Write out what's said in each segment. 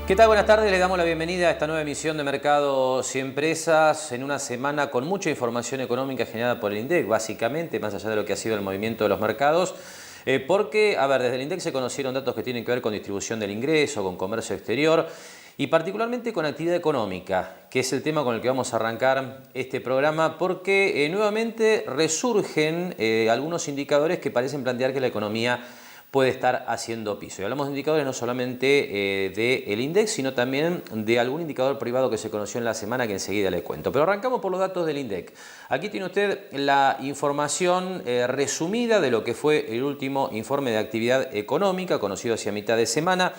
¿Qué tal? Buenas tardes, le damos la bienvenida a esta nueva emisión de Mercados y Empresas en una semana con mucha información económica generada por el INDEC, básicamente, más allá de lo que ha sido el movimiento de los mercados, porque, a ver, desde el INDEC se conocieron datos que tienen que ver con distribución del ingreso, con comercio exterior y particularmente con actividad económica, que es el tema con el que vamos a arrancar este programa, porque nuevamente resurgen algunos indicadores que parecen plantear que la economía puede estar haciendo piso. Y hablamos de indicadores no solamente del INDEC, sino también de algún indicador privado que se conoció en la semana que enseguida le cuento. Pero arrancamos por los datos del INDEC. Aquí tiene usted la información resumida de lo que fue el último informe de actividad económica, conocido hacia mitad de semana,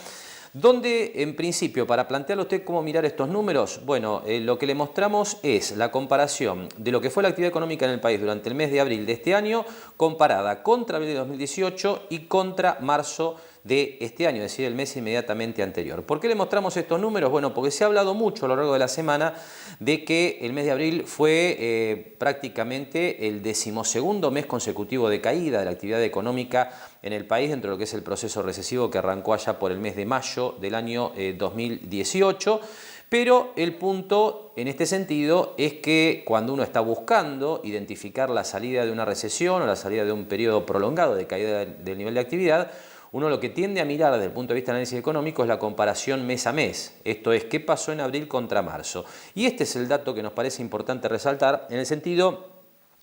donde, en principio, para plantearle a usted cómo mirar estos números, bueno, lo que le mostramos es la comparación de lo que fue la actividad económica en el país durante el mes de abril de este año, comparada contra abril de 2018 y contra marzo de este año, es decir, el mes inmediatamente anterior. ¿Por qué le mostramos estos números? Bueno, porque se ha hablado mucho a lo largo de la semana de que el mes de abril fue prácticamente el 12º mes consecutivo de caída de la actividad económica en el país dentro de lo que es el proceso recesivo que arrancó allá por el mes de mayo del año 2018. Pero el punto en este sentido es que cuando uno está buscando identificar la salida de una recesión o la salida de un periodo prolongado de caída del nivel de actividad, uno lo que tiende a mirar desde el punto de vista de análisis económico es la comparación mes a mes. Esto es, ¿qué pasó en abril contra marzo? Y este es el dato que nos parece importante resaltar en el sentido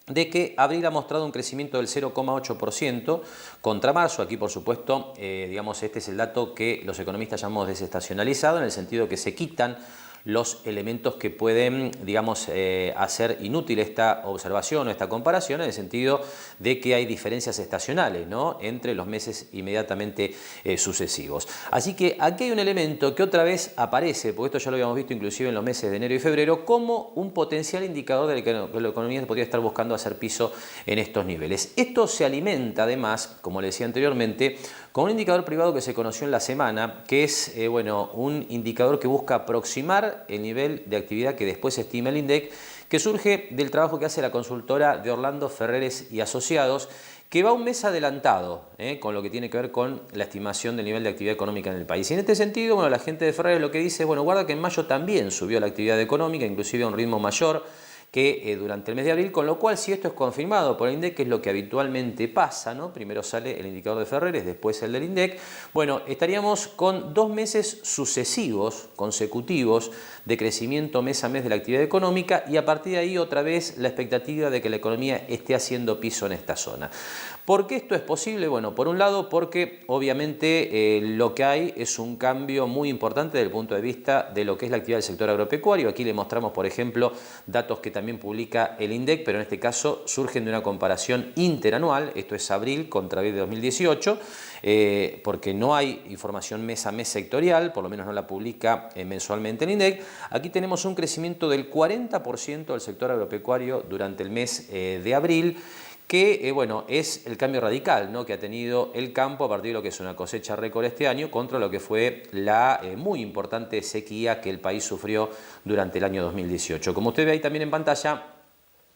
de que abril ha mostrado un crecimiento del 0,8% contra marzo. Aquí, por supuesto, digamos, este es el dato que los economistas llamamos desestacionalizado, en el sentido que se quitan los elementos que pueden, digamos, hacer inútil esta observación o esta comparación, en el sentido de que hay diferencias estacionales, ¿no?, entre los meses inmediatamente sucesivos. Así que aquí hay un elemento que otra vez aparece, porque esto ya lo habíamos visto inclusive en los meses de enero y febrero, como un potencial indicador de que la economía podría estar buscando hacer piso en estos niveles. Esto se alimenta además, como le decía anteriormente, con un indicador privado que se conoció en la semana, que es bueno, un indicador que busca aproximar el nivel de actividad que después estima el INDEC, que surge del trabajo que hace la consultora de Orlando Ferreres y Asociados, que va un mes adelantado con lo que tiene que ver con la estimación del nivel de actividad económica en el país. Y en este sentido, bueno, la gente de Ferreres lo que dice, bueno, guarda que en mayo también subió la actividad económica, inclusive a un ritmo mayor que durante el mes de abril, con lo cual si esto es confirmado por el INDEC, que es lo que habitualmente pasa, ¿no? Primero sale el indicador de Ferreres, después el del INDEC, bueno, estaríamos con 2 meses sucesivos, consecutivos, de crecimiento mes a mes de la actividad económica y a partir de ahí otra vez la expectativa de que la economía esté haciendo piso en esta zona. ¿Por qué esto es posible? Bueno, por un lado porque obviamente lo que hay es un cambio muy importante desde el punto de vista de lo que es la actividad del sector agropecuario. Aquí le mostramos, por ejemplo, datos que también publica el INDEC, pero en este caso surgen de una comparación interanual, esto es abril contra abril de 2018, porque no hay información mes a mes sectorial, por lo menos no la publica mensualmente el INDEC. Aquí tenemos un crecimiento del 40% del sector agropecuario durante el mes de abril, que bueno, es el cambio radical, ¿no?, que ha tenido el campo a partir de lo que es una cosecha récord este año contra lo que fue la muy importante sequía que el país sufrió durante el año 2018. Como usted ve ahí también en pantalla,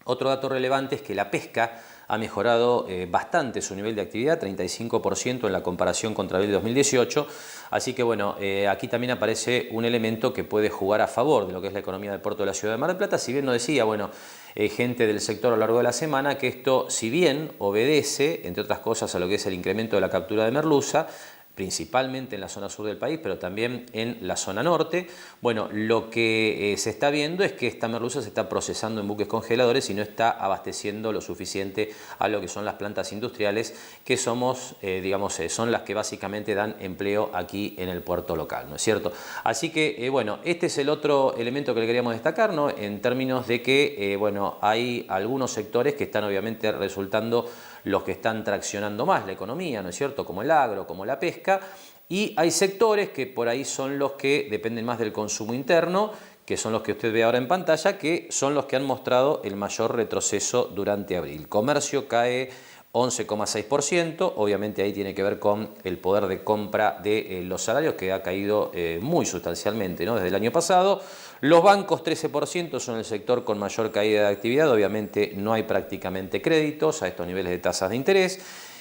otro dato relevante es que la pesca ha mejorado bastante su nivel de actividad, 35% en la comparación contra abril de 2018. Así que bueno, aquí también aparece un elemento que puede jugar a favor de lo que es la economía del puerto de la ciudad de Mar del Plata. Si bien nos decía, bueno, gente del sector a lo largo de la semana, que esto, si bien obedece, entre otras cosas, a lo que es el incremento de la captura de merluza, principalmente en la zona sur del país, pero también en la zona norte. Bueno, lo que se está viendo es que esta merluza se está procesando en buques congeladores y no está abasteciendo lo suficiente a lo que son las plantas industriales, que somos, digamos, son las que básicamente dan empleo aquí en el puerto local, ¿no es cierto? Así que, bueno, este es el otro elemento que le queríamos destacar, ¿no?, en términos de que, bueno, hay algunos sectores que están obviamente resultando los que están traccionando más la economía, ¿no es cierto?, como el agro, como la pesca, y hay sectores que por ahí son los que dependen más del consumo interno, que son los que usted ve ahora en pantalla, que son los que han mostrado el mayor retroceso durante abril. Comercio cae 11,6%, obviamente ahí tiene que ver con el poder de compra de los salarios, que ha caído muy sustancialmente, ¿no?, desde el año pasado. Los bancos 13% son el sector con mayor caída de actividad, obviamente no hay prácticamente créditos a estos niveles de tasas de interés.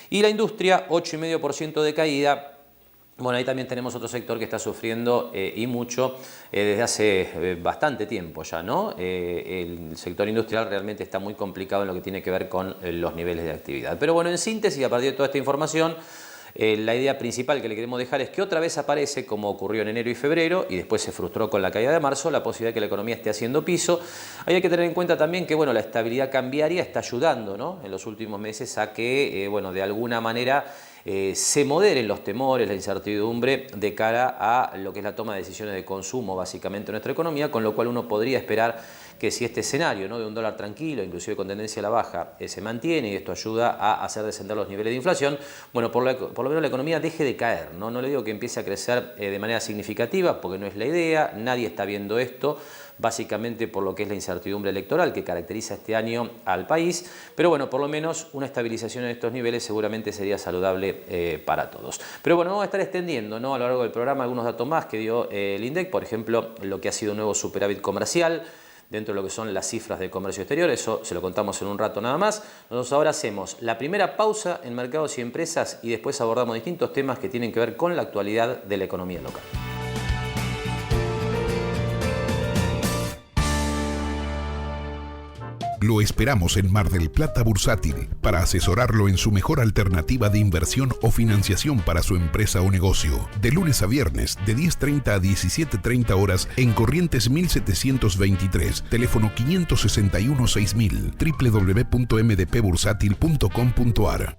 Y la industria 8,5% de caída, Bueno, ahí también tenemos otro sector que está sufriendo y mucho desde hace bastante tiempo ya, ¿no? El sector industrial realmente está muy complicado en lo que tiene que ver con los niveles de actividad. Pero bueno, en síntesis, a partir de toda esta información, la idea principal que le queremos dejar es que otra vez aparece, como ocurrió en enero y febrero, y después se frustró con la caída de marzo, la posibilidad de que la economía esté haciendo piso. Ahí hay que tener en cuenta también que bueno, la estabilidad cambiaria está ayudando, ¿no?, en los últimos meses a que bueno, de alguna manera se moderen los temores, la incertidumbre de cara a lo que es la toma de decisiones de consumo básicamente en nuestra economía, con lo cual uno podría esperar que si este escenario, ¿no?, de un dólar tranquilo, inclusive con tendencia a la baja, se mantiene y esto ayuda a hacer descender los niveles de inflación, bueno, por lo menos la economía deje de caer, ¿no? No le digo que empiece a crecer de manera significativa, porque no es la idea, nadie está viendo esto, básicamente por lo que es la incertidumbre electoral que caracteriza este año al país, pero bueno, por lo menos una estabilización en estos niveles seguramente sería saludable para todos. Pero bueno, vamos a estar extendiendo, ¿no?, a lo largo del programa algunos datos más que dio el INDEC, por ejemplo, lo que ha sido un nuevo superávit comercial dentro de lo que son las cifras de comercio exterior, eso se lo contamos en un rato nada más. Nosotros ahora hacemos la primera pausa en mercados y empresas y después abordamos distintos temas que tienen que ver con la actualidad de la economía local. Lo esperamos en Mar del Plata Bursátil para asesorarlo en su mejor alternativa de inversión o financiación para su empresa o negocio. De lunes a viernes, de 10:30 a 17:30 horas en Corrientes 1723, teléfono 561-6000, www.mdpbursátil.com.ar.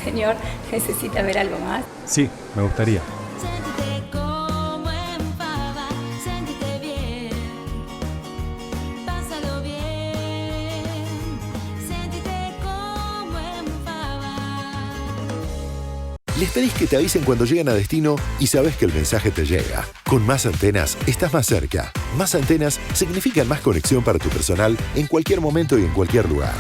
Señor, ¿necesita ver algo más? Sí, me gustaría. Siéntete como en Fava, siéntete bien, pásalo bien, siéntete como en Fava. Les pedís que te avisen cuando llegan a destino y sabes que el mensaje te llega. Con Más Antenas estás más cerca. Más Antenas significan más conexión para tu personal en cualquier momento y en cualquier lugar.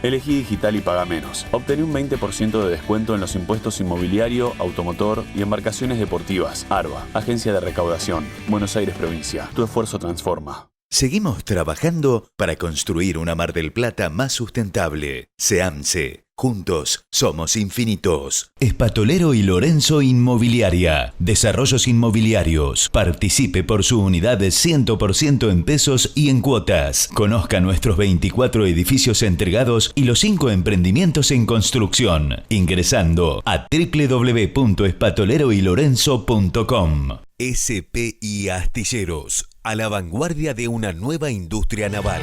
Elegí digital y paga menos. Obtené un 20% de descuento en los impuestos inmobiliario, automotor y embarcaciones deportivas. ARBA, Agencia de Recaudación, Buenos Aires Provincia. Tu esfuerzo transforma. Seguimos trabajando para construir una Mar del Plata más sustentable. SEAMSE. Juntos somos infinitos. Espatolero y Lorenzo Inmobiliaria. Desarrollos inmobiliarios. Participe por su unidad de 100% en pesos y en cuotas. Conozca nuestros 24 edificios entregados y los 5 emprendimientos en construcción. Ingresando a www.espatoleroylorenzo.com. SPI Astilleros. A la vanguardia de una nueva industria naval.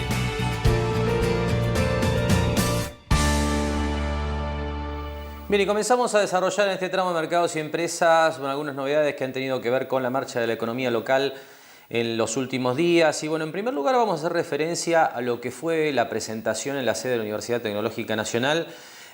Bien, y comenzamos a desarrollar en este tramo de mercados y empresas algunas novedades que han tenido que ver con la marcha de la economía local en los últimos días. Y bueno, en primer lugar vamos a hacer referencia a lo que fue la presentación en la sede de la Universidad Tecnológica Nacional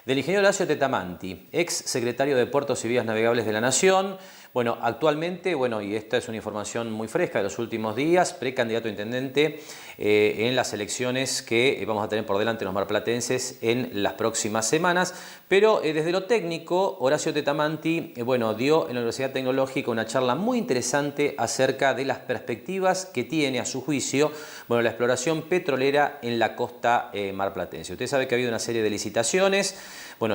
del ingeniero Horacio Tetamanti, ex secretario de Puertos y Vías Navegables de la Nación. Bueno, actualmente, y esta es una información muy fresca de los últimos días, precandidato a intendente en las elecciones que vamos a tener por delante los marplatenses en las próximas semanas. Pero desde lo técnico, Horacio Tetamanti, dio en la Universidad Tecnológica una charla muy interesante acerca de las perspectivas que tiene, a su juicio, la exploración petrolera en la costa marplatense. Usted sabe que ha habido una serie de licitaciones,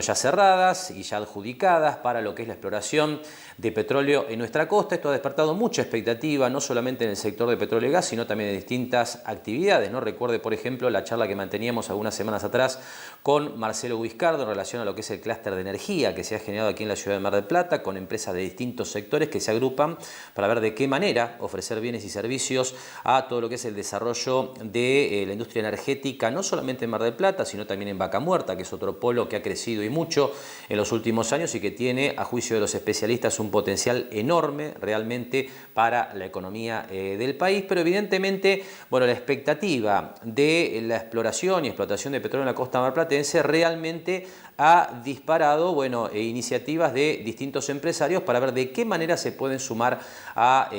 ya cerradas y ya adjudicadas para lo que es la exploración de petróleo en nuestra costa. Esto ha despertado mucha expectativa, no solamente en el sector de petróleo y gas, sino también en distintas actividades, ¿no? Recuerde, por ejemplo, la charla que manteníamos algunas semanas atrás con Marcelo Guiscardo en relación a lo que es el clúster de energía que se ha generado aquí en la ciudad de Mar del Plata, con empresas de distintos sectores que se agrupan para ver de qué manera ofrecer bienes y servicios a todo lo que es el desarrollo de la industria energética, no solamente en Mar del Plata, sino también en Vaca Muerta, que es otro polo que ha crecido y mucho en los últimos años y que tiene, a juicio de los especialistas, un potencial enorme realmente para la economía del país. Pero evidentemente, la expectativa de la exploración y explotación de petróleo en la costa marplatense realmente ha disparado iniciativas de distintos empresarios para ver de qué manera se pueden sumar a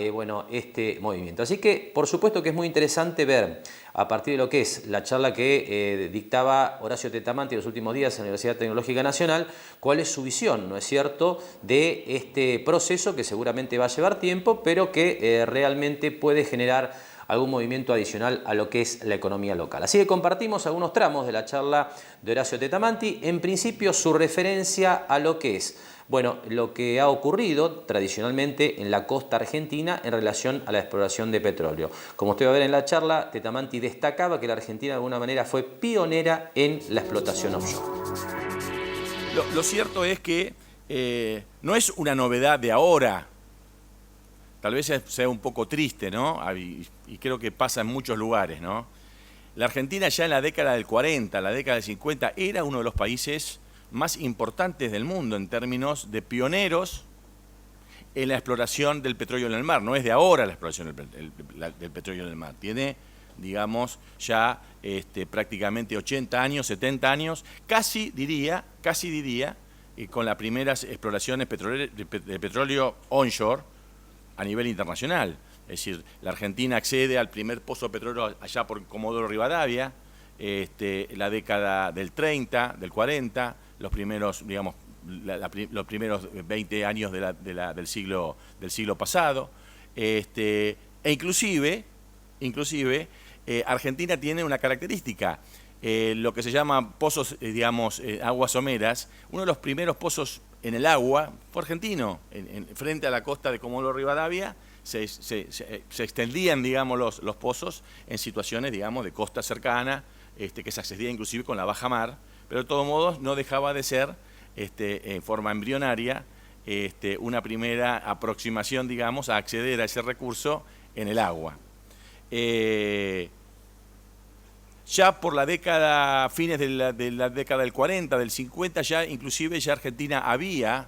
este movimiento. Así que, por supuesto que es muy interesante ver a partir de lo que es la charla que dictaba Horacio Tetamanti en los últimos días en la Universidad Tecnológica Nacional, cuál es su visión, ¿no es cierto?, de este proceso que seguramente va a llevar tiempo, pero que realmente puede generar algún movimiento adicional a lo que es la economía local. Así que compartimos algunos tramos de la charla de Horacio Tetamanti. En principio, su referencia a lo que es, bueno, lo que ha ocurrido tradicionalmente en la costa argentina en relación a la exploración de petróleo. Como usted va a ver en la charla, Tetamanti destacaba que la Argentina de alguna manera fue pionera en la explotación offshore. Lo cierto es que no es una novedad de ahora. Tal vez sea un poco triste, ¿no? Y creo que pasa en muchos lugares, ¿no? La Argentina ya en la década del 40, la década del 50, era uno de los países más importantes del mundo en términos de pioneros en la exploración del petróleo en el mar. No es de ahora la exploración del petróleo en el mar. Tiene, digamos, ya prácticamente 80 años, 70 años, casi diría, con las primeras exploraciones de petróleo onshore a nivel internacional. Es decir, la Argentina accede al primer pozo de petróleo allá por Comodoro Rivadavia, la década del 30, del 40, los primeros, digamos, los primeros 20 años del siglo pasado. Inclusive, Argentina tiene una característica, lo que se llama pozos, digamos, aguas someras. Uno de los primeros pozos en el agua fue argentino, frente a la costa de Comodoro Rivadavia. Se extendían, digamos, los pozos en situaciones, digamos, de costa cercana, que se accedía inclusive con la baja mar, pero de todos modos no dejaba de ser, en forma embrionaria, una primera aproximación, digamos, a acceder a ese recurso en el agua. Ya por la década, fines de la década del 40, del 50, ya inclusive ya Argentina había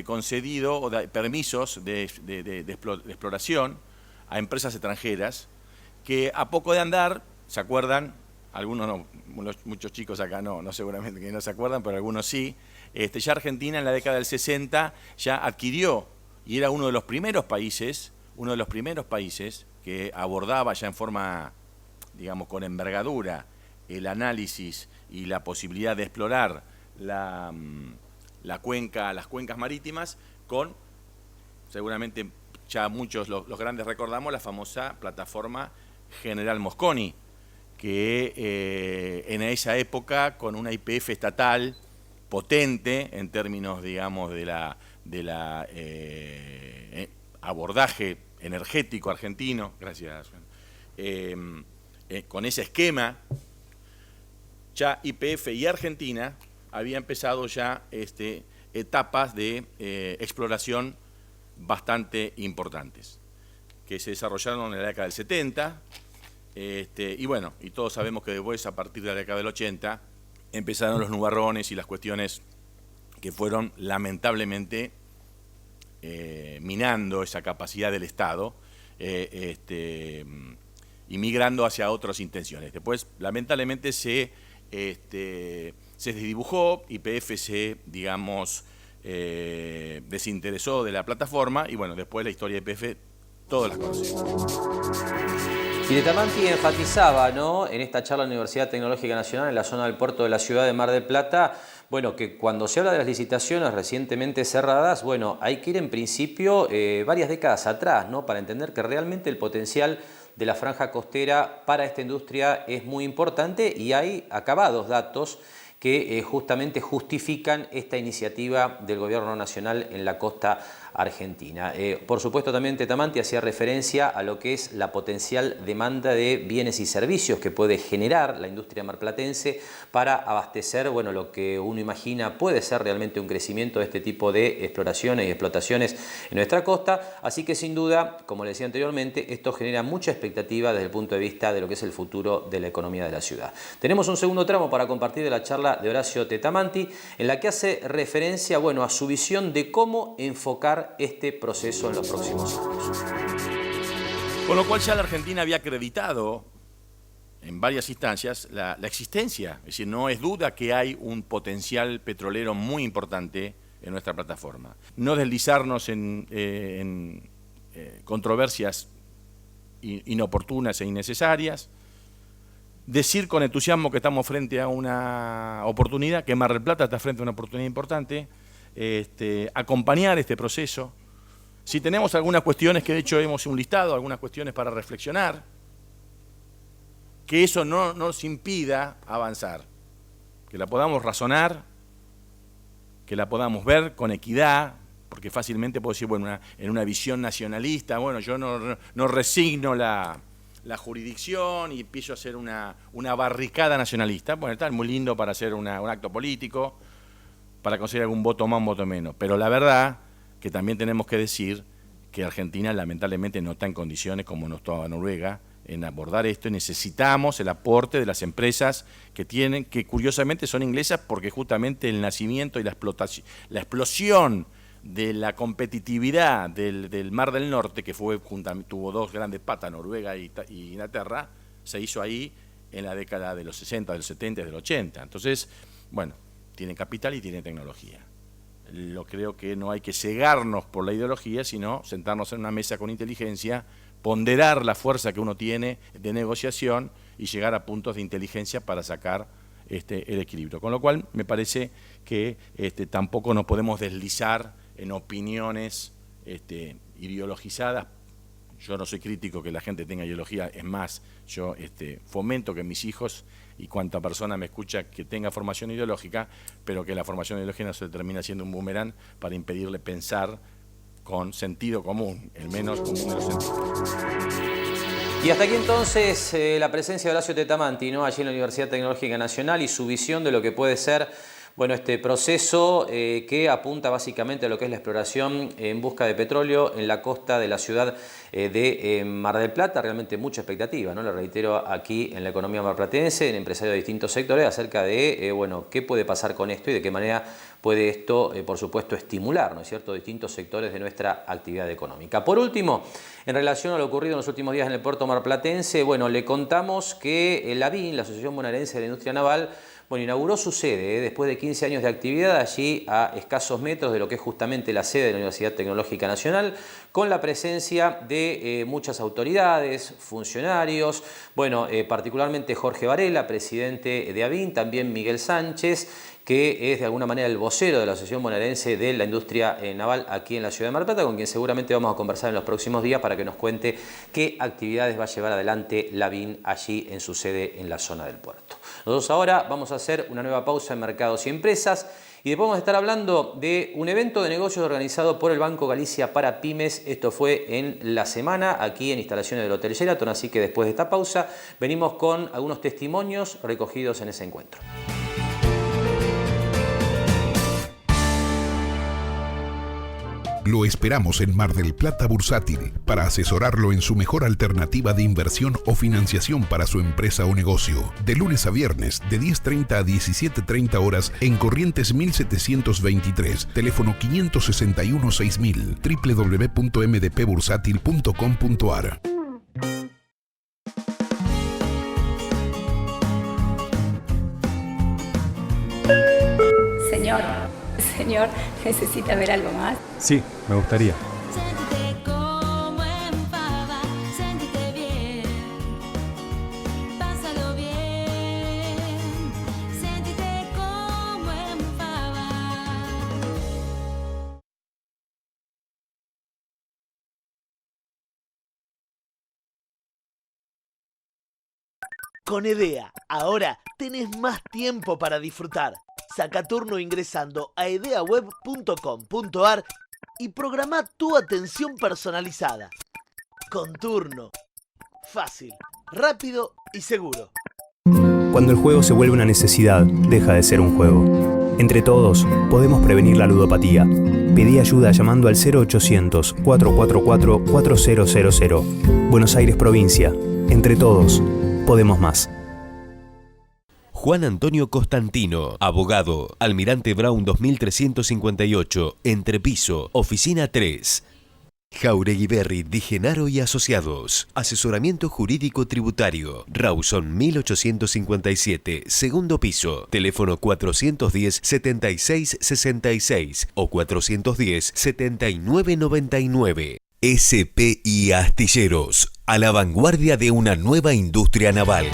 concedido permisos de exploración a empresas extranjeras que a poco de andar, ¿se acuerdan? Algunos no, muchos chicos acá no seguramente que no se acuerdan, pero algunos sí. Ya Argentina en la década del 60 ya adquirió, y era uno de los primeros países que abordaba ya en forma, digamos, con envergadura, el análisis y la posibilidad de explorar las cuencas marítimas con, seguramente ya muchos los grandes recordamos, la famosa plataforma General Mosconi, que en esa época, con una YPF estatal potente en términos, digamos, de la abordaje energético argentino, gracias, con ese esquema, ya YPF y Argentina había empezado ya etapas de exploración bastante importantes, que se desarrollaron en la década del 70, y bueno, y todos sabemos que después, a partir de la década del 80, empezaron los nubarrones y las cuestiones que fueron lamentablemente minando esa capacidad del Estado, y migrando hacia otras intenciones. Después, lamentablemente, se desdibujó, YPF se, digamos, desinteresó de la plataforma, y bueno, después la historia de YPF, todas las conocemos. Y Tetamanti enfatizaba, ¿no?, en esta charla en la Universidad Tecnológica Nacional, en la zona del puerto de la ciudad de Mar del Plata, bueno, que cuando se habla de las licitaciones recientemente cerradas, bueno, hay que ir en principio varias décadas atrás, ¿no?, para entender que realmente el potencial de la franja costera para esta industria es muy importante, y hay acabados datos que justamente justifican esta iniciativa del gobierno nacional en la costa argentina. Por supuesto, también Tetamanti hacía referencia a lo que es la potencial demanda de bienes y servicios que puede generar la industria marplatense para abastecer, bueno, lo que uno imagina puede ser realmente un crecimiento de este tipo de exploraciones y explotaciones en nuestra costa. Así que, sin duda, como le decía anteriormente, esto genera mucha expectativa desde el punto de vista de lo que es el futuro de la economía de la ciudad. Tenemos un segundo tramo para compartir de la charla de Horacio Tetamanti, en la que hace referencia, bueno, a su visión de cómo enfocar este proceso en los próximos años. Con lo cual ya la Argentina había acreditado en varias instancias la existencia, es decir, no es duda que hay un potencial petrolero muy importante en nuestra plataforma. No deslizarnos en controversias inoportunas e innecesarias, decir con entusiasmo que estamos frente a una oportunidad, que Mar del Plata está frente a una oportunidad importante, acompañar este proceso. Si tenemos algunas cuestiones, que de hecho hemos un listado, algunas cuestiones para reflexionar, que eso no nos impida avanzar, que la podamos razonar, que la podamos ver con equidad, porque fácilmente puedo decir, bueno, en una visión nacionalista, bueno, yo no resigno la jurisdicción y empiezo a hacer una barricada nacionalista. Bueno, está muy lindo para hacer un acto político, para conseguir algún voto más, un voto menos. Pero la verdad que también tenemos que decir que Argentina lamentablemente no está en condiciones, como no estaba Noruega, en abordar esto, y necesitamos el aporte de las empresas que curiosamente son inglesas, porque justamente el nacimiento y la explosión de la competitividad del Mar del Norte, que tuvo dos grandes patas, Noruega y Inglaterra, se hizo ahí en la década de los 60, del 70 y del 80. Entonces, bueno, tienen capital y tienen tecnología. Creo que no hay que cegarnos por la ideología, sino sentarnos en una mesa con inteligencia, ponderar la fuerza que uno tiene de negociación y llegar a puntos de inteligencia para sacar el equilibrio. Con lo cual, me parece que tampoco nos podemos deslizar en opiniones ideologizadas. Yo no soy crítico que la gente tenga ideología, es más, yo fomento que mis hijos y cuanta persona me escucha que tenga formación ideológica, pero que la formación ideológica no se termina siendo un boomerang para impedirle pensar con sentido común, el menos común de los sentidos. Y hasta aquí entonces la presencia de Horacio Tetamanti, ¿no?, allí en la Universidad Tecnológica Nacional, y su visión de lo que puede ser, bueno, este proceso que apunta básicamente a lo que es la exploración en busca de petróleo en la costa de la ciudad de Mar del Plata. Realmente mucha expectativa, ¿no? Lo reitero, aquí en la economía marplatense, en empresarios de distintos sectores, acerca de, bueno, qué puede pasar con esto y de qué manera puede esto, por supuesto, estimular, ¿no es cierto?, distintos sectores de nuestra actividad económica. Por último, en relación a lo ocurrido en los últimos días en el puerto marplatense, bueno, le contamos que la ABIN, la Asociación Bonaerense de la Industria Naval, bueno, inauguró su sede después de 15 años de actividad allí a escasos metros de lo que es justamente la sede de la Universidad Tecnológica Nacional, con la presencia de muchas autoridades, funcionarios, bueno, particularmente Jorge Varela, presidente de ABIN, también Miguel Sánchez, que es de alguna manera el vocero de la Asociación Bonaerense de la Industria Naval aquí en la ciudad de Mar del Plata, con quien seguramente vamos a conversar en los próximos días para que nos cuente qué actividades va a llevar adelante la ABIN allí en su sede en la zona del puerto. Nosotros ahora vamos a hacer una nueva pausa en Mercados y Empresas y después vamos a estar hablando de un evento de negocios organizado por el Banco Galicia para Pymes. Esto fue en la semana aquí en instalaciones del Hotel Sheraton, así que después de esta pausa venimos con algunos testimonios recogidos en ese encuentro. Lo esperamos en Mar del Plata Bursátil para asesorarlo en su mejor alternativa de inversión o financiación para su empresa o negocio. De lunes a viernes, de 10:30 a 17:30 horas en Corrientes 1723, teléfono 561-6000, www.mdpbursátil.com.ar. Señor, ¿necesita ver algo más? Sí, me gustaría. Sentite como en Fava, sentite bien, pásalo bien, sentite como en Fava. Con EDEA, ahora tenés más tiempo para disfrutar. Saca turno ingresando a edeaweb.com.ar y programa tu atención personalizada. Con turno. Fácil, rápido y seguro. Cuando el juego se vuelve una necesidad, deja de ser un juego. Entre todos, podemos prevenir la ludopatía. Pedí ayuda llamando al 0800-444-4000. Buenos Aires, provincia. Entre todos, podemos más. Juan Antonio Constantino, abogado, Almirante Brown 2358, Entrepiso, Oficina 3. Jauregui Berry, Di Genaro y Asociados. Asesoramiento jurídico tributario. Rawson 1857, segundo piso. Teléfono 410-7666 o 410-7999. SPI Astilleros, a la vanguardia de una nueva industria naval.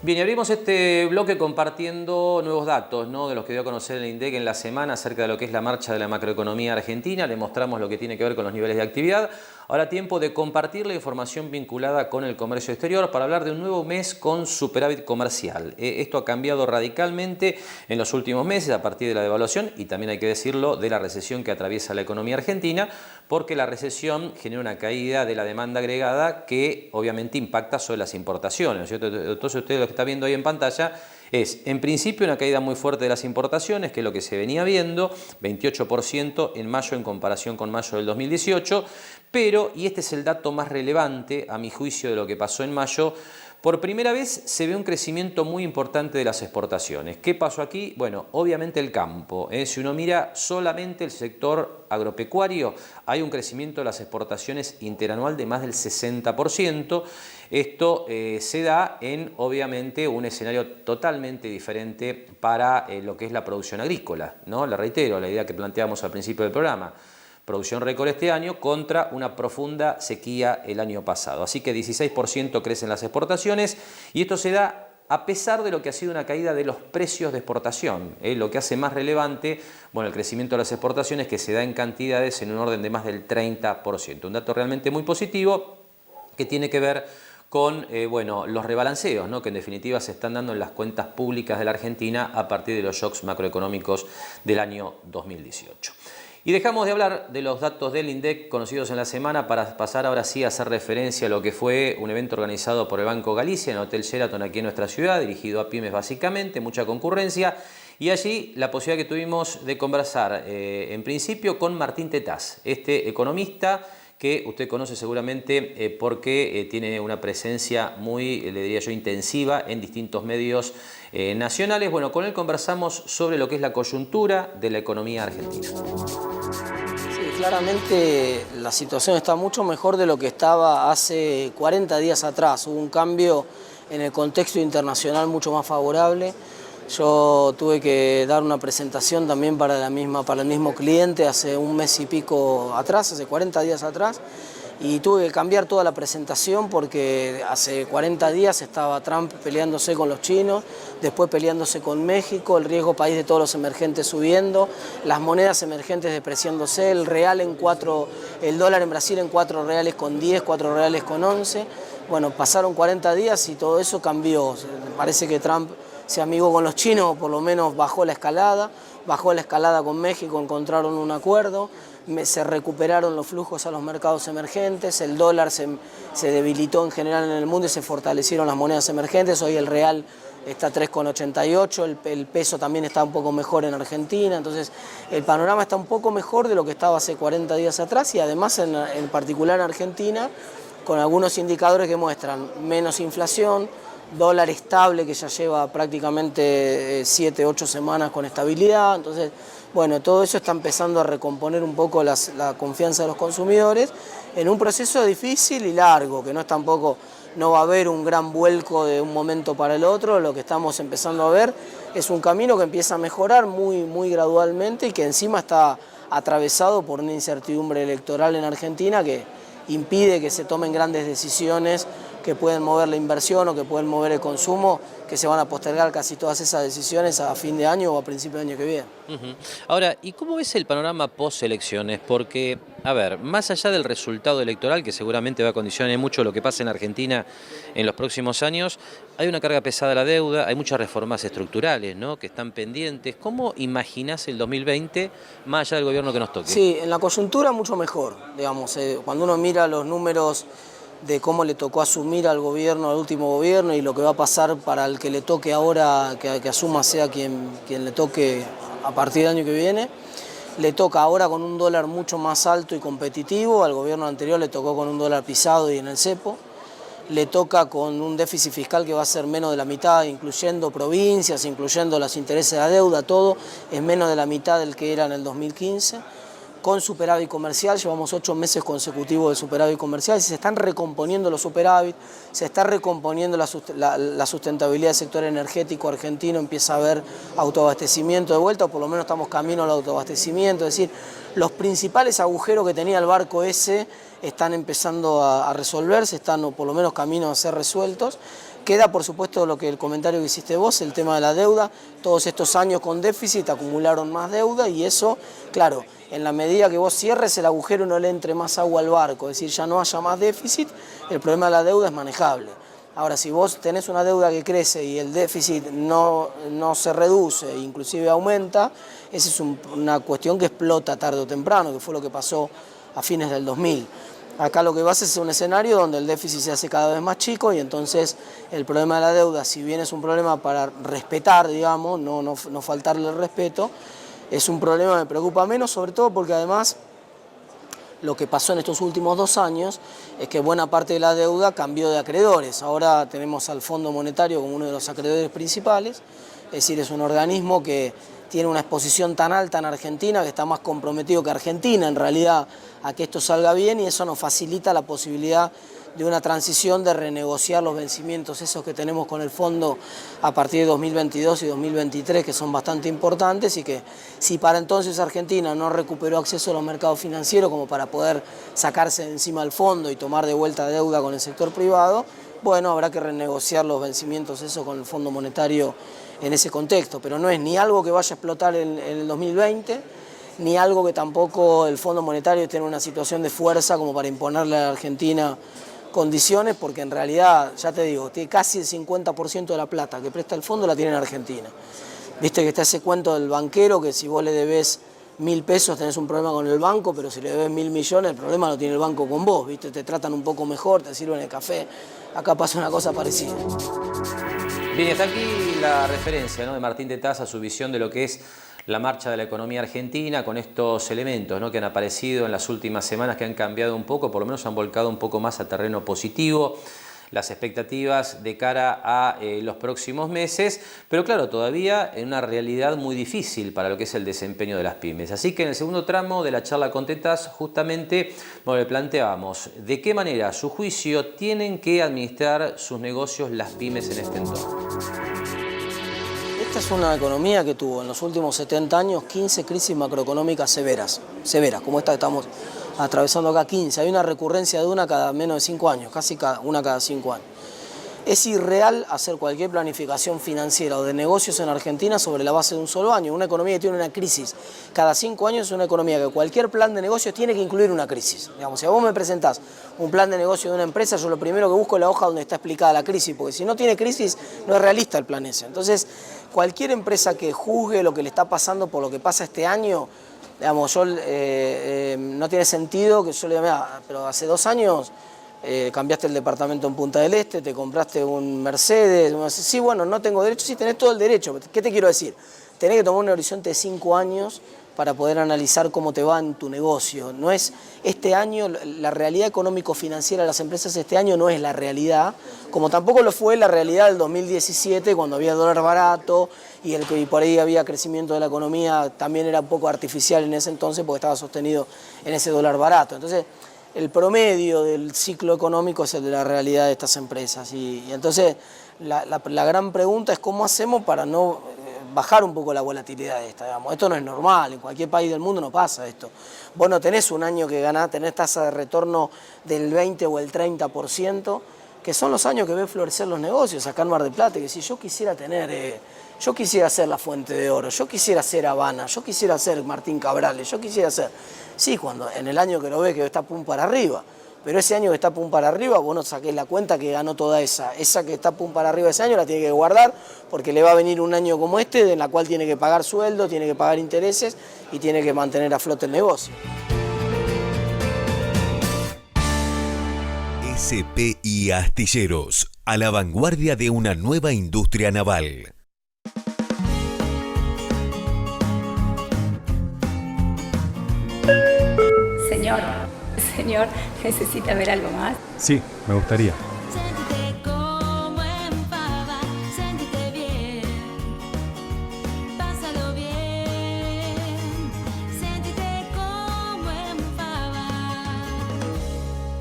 Bien, y abrimos este bloque compartiendo nuevos datos, ¿no?, de los que dio a conocer el INDEC en la semana acerca de lo que es la marcha de la macroeconomía argentina. Le mostramos lo que tiene que ver con los niveles de actividad. Ahora tiempo de compartir la información vinculada con el comercio exterior para hablar de un nuevo mes con superávit comercial. Esto ha cambiado radicalmente en los últimos meses a partir de la devaluación y también hay que decirlo de la recesión que atraviesa la economía argentina, porque la recesión genera una caída de la demanda agregada que obviamente impacta sobre las importaciones, ¿cierto? Entonces ustedes lo que está viendo ahí en pantalla es, en principio, una caída muy fuerte de las importaciones, que es lo que se venía viendo, 28% en mayo en comparación con mayo del 2018, pero, y este es el dato más relevante a mi juicio de lo que pasó en mayo, por primera vez se ve un crecimiento muy importante de las exportaciones. ¿Qué pasó aquí? Bueno, obviamente el campo. Si uno mira solamente el sector agropecuario, hay un crecimiento de las exportaciones interanual de más del 60%. Esto se da en, obviamente, un escenario totalmente diferente para lo que es la producción agrícola, ¿no? Le reitero, la idea que planteamos al principio del programa. Producción récord este año contra una profunda sequía el año pasado. Así que 16% crecen las exportaciones y esto se da a pesar de lo que ha sido una caída de los precios de exportación. Lo que hace más relevante, bueno, el crecimiento de las exportaciones que se da en cantidades en un orden de más del 30%. Un dato realmente muy positivo que tiene que ver con bueno, los rebalanceos, ¿no?, que en definitiva se están dando en las cuentas públicas de la Argentina a partir de los shocks macroeconómicos del año 2018. Y dejamos de hablar de los datos del INDEC conocidos en la semana para pasar ahora sí a hacer referencia a lo que fue un evento organizado por el Banco Galicia en el Hotel Sheraton aquí en nuestra ciudad, dirigido a pymes básicamente, mucha concurrencia. Y allí la posibilidad que tuvimos de conversar en principio con Martín Tetaz, este economista que usted conoce seguramente porque tiene una presencia muy, le diría yo, intensiva en distintos medios nacionales. Bueno, con él conversamos sobre lo que es la coyuntura de la economía argentina. Sí, claramente la situación está mucho mejor de lo que estaba hace 40 días atrás. Hubo un cambio en el contexto internacional mucho más favorable. Yo tuve que dar una presentación también para el mismo cliente hace un mes y pico atrás, hace 40 días atrás, y tuve que cambiar toda la presentación porque hace 40 días estaba Trump peleándose con los chinos, después peleándose con México, el riesgo país de todos los emergentes subiendo, las monedas emergentes depreciándose, el dólar en Brasil en 4 reales con 10, 4 reales con 11. Bueno, pasaron 40 días y todo eso cambió. Parece que Trump se amigó con los chinos, o por lo menos bajó la escalada con México, encontraron un acuerdo, se recuperaron los flujos a los mercados emergentes, el dólar se debilitó en general en el mundo y se fortalecieron las monedas emergentes, hoy el real está 3,88, el peso también está un poco mejor en Argentina, entonces el panorama está un poco mejor de lo que estaba hace 40 días atrás y además en particular en Argentina, con algunos indicadores que muestran menos inflación, dólar estable que ya lleva prácticamente 7, 8 semanas con estabilidad, entonces bueno, todo eso está empezando a recomponer un poco la confianza de los consumidores en un proceso difícil y largo, que no va a haber un gran vuelco de un momento para el otro, lo que estamos empezando a ver es un camino que empieza a mejorar muy, muy gradualmente y que encima está atravesado por una incertidumbre electoral en Argentina que impide que se tomen grandes decisiones que pueden mover la inversión o que pueden mover el consumo, que se van a postergar casi todas esas decisiones a fin de año o a principio de año que viene. Ahora, ¿y cómo ves el panorama post-elecciones? Porque, a ver, más allá del resultado electoral, que seguramente va a condicionar mucho lo que pase en Argentina en los próximos años, hay una carga pesada de la deuda, hay muchas reformas estructurales, ¿no?, que están pendientes. ¿Cómo imaginás el 2020 más allá del gobierno que nos toque? Sí, en la coyuntura mucho mejor, digamos, cuando uno mira los números de cómo le tocó asumir al último gobierno y lo que va a pasar para el que le toque ahora, que asuma sea quien le toque a partir del año que viene. Le toca ahora con un dólar mucho más alto y competitivo, al gobierno anterior le tocó con un dólar pisado y en el cepo. Le toca con un déficit fiscal que va a ser menos de la mitad, incluyendo provincias, incluyendo los intereses de la deuda, todo es menos de la mitad del que era en el 2015. Con superávit comercial, llevamos 8 meses consecutivos de superávit comercial, se están recomponiendo los superávit, se está recomponiendo la sustentabilidad del sector energético argentino, empieza a haber autoabastecimiento de vuelta, o por lo menos estamos camino al autoabastecimiento, es decir, los principales agujeros que tenía el barco ese están empezando a resolverse, están o por lo menos camino a ser resueltos, Queda, por supuesto, lo que el comentario que hiciste vos, el tema de la deuda. Todos estos años con déficit acumularon más deuda y eso, claro, en la medida que vos cierres el agujero y no le entre más agua al barco, es decir, ya no haya más déficit, el problema de la deuda es manejable. Ahora, si vos tenés una deuda que crece y el déficit no se reduce, inclusive aumenta, esa es una cuestión que explota tarde o temprano, que fue lo que pasó a fines del 2000. Acá lo que va a ser es un escenario donde el déficit se hace cada vez más chico y entonces el problema de la deuda, si bien es un problema para respetar, digamos, no faltarle el respeto, es un problema que me preocupa menos, sobre todo porque además lo que pasó en estos últimos 2 años es que buena parte de la deuda cambió de acreedores. Ahora tenemos al Fondo Monetario como uno de los acreedores principales, es decir, es un organismo que tiene una exposición tan alta en Argentina, que está más comprometido que Argentina en realidad a que esto salga bien y eso nos facilita la posibilidad de una transición, de renegociar los vencimientos esos que tenemos con el fondo a partir de 2022 y 2023, que son bastante importantes y que si para entonces Argentina no recuperó acceso a los mercados financieros como para poder sacarse de encima el fondo y tomar de vuelta deuda con el sector privado, bueno, habrá que renegociar los vencimientos esos con el Fondo Monetario en ese contexto, pero no es ni algo que vaya a explotar en el 2020, ni algo que tampoco el Fondo Monetario tenga una situación de fuerza como para imponerle a la Argentina condiciones, porque en realidad, ya te digo, tiene casi el 50% de la plata que presta el fondo la tiene en Argentina. Viste que está ese cuento del banquero que si vos le debés 1.000 pesos tenés un problema con el banco, pero si le debes 1.000 millones el problema lo tiene el banco con vos, ¿viste? Te tratan un poco mejor, te sirven el café, acá pasa una cosa parecida. Bien, está aquí la referencia, ¿no?, de Martín de Taz a su visión de lo que es la marcha de la economía argentina con estos elementos, ¿no?, que han aparecido en las últimas semanas, que han cambiado un poco, por lo menos han volcado un poco más a terreno positivo las expectativas de cara a los próximos meses, pero claro, todavía en una realidad muy difícil para lo que es el desempeño de las pymes. Así que en el segundo tramo de la charla con Tetaz, justamente le planteábamos de qué manera, a su juicio, tienen que administrar sus negocios las pymes en este entorno. Esta es una economía que tuvo en los últimos 70 años 15 crisis macroeconómicas severas, como esta que estamos atravesando acá, 15. Hay una recurrencia de una cada menos de 5 años, casi una cada 5 años. Es irreal hacer cualquier planificación financiera o de negocios en Argentina sobre la base de un solo año. Una economía que tiene una crisis cada 5 años es una economía que cualquier plan de negocios tiene que incluir una crisis. Digamos, si a vos me presentás un plan de negocio de una empresa, yo lo primero que busco es la hoja donde está explicada la crisis, porque si no tiene crisis no es realista el plan ese. Entonces, cualquier empresa que juzgue lo que le está pasando por lo que pasa este año, digamos, no tiene sentido que yo le diga, mira, pero hace 2 años cambiaste el departamento en Punta del Este, te compraste un Mercedes. Sí, bueno, no tengo derecho, sí, tenés todo el derecho. ¿Qué te quiero decir? Tenés que tomar un horizonte de 5 años para poder analizar cómo te va en tu negocio. No es este año, la realidad económico-financiera de las empresas este año no es la realidad, como tampoco lo fue la realidad del 2017, cuando había dólar barato y por ahí había crecimiento de la economía, también era un poco artificial en ese entonces porque estaba sostenido en ese dólar barato. Entonces, el promedio del ciclo económico es el de la realidad de estas empresas. Y entonces, la gran pregunta es cómo hacemos para no bajar un poco la volatilidad de esta, digamos. Esto no es normal, en cualquier país del mundo no pasa esto. Vos no tenés un año que ganás, tenés tasa de retorno del 20 o el 30%, que son los años que ven florecer los negocios acá en Mar del Plata, que si yo quisiera tener, yo quisiera ser la Fuente de Oro, yo quisiera ser Habana, yo quisiera ser Martín Cabrales, yo quisiera ser, sí, cuando en el año que lo ves que está pum para arriba, pero ese año que está pum para arriba, vos no saqués la cuenta que ganó toda esa que está pum para arriba ese año la tiene que guardar, porque le va a venir un año como este, en la cual tiene que pagar sueldo, tiene que pagar intereses y tiene que mantener a flote el negocio. SPI Astilleros, a la vanguardia de una nueva industria naval. Señor, ¿necesita ver algo más? Sí, me gustaría. Sentite como en Fava, sentite bien. Pásalo bien. Sentite como en Fava.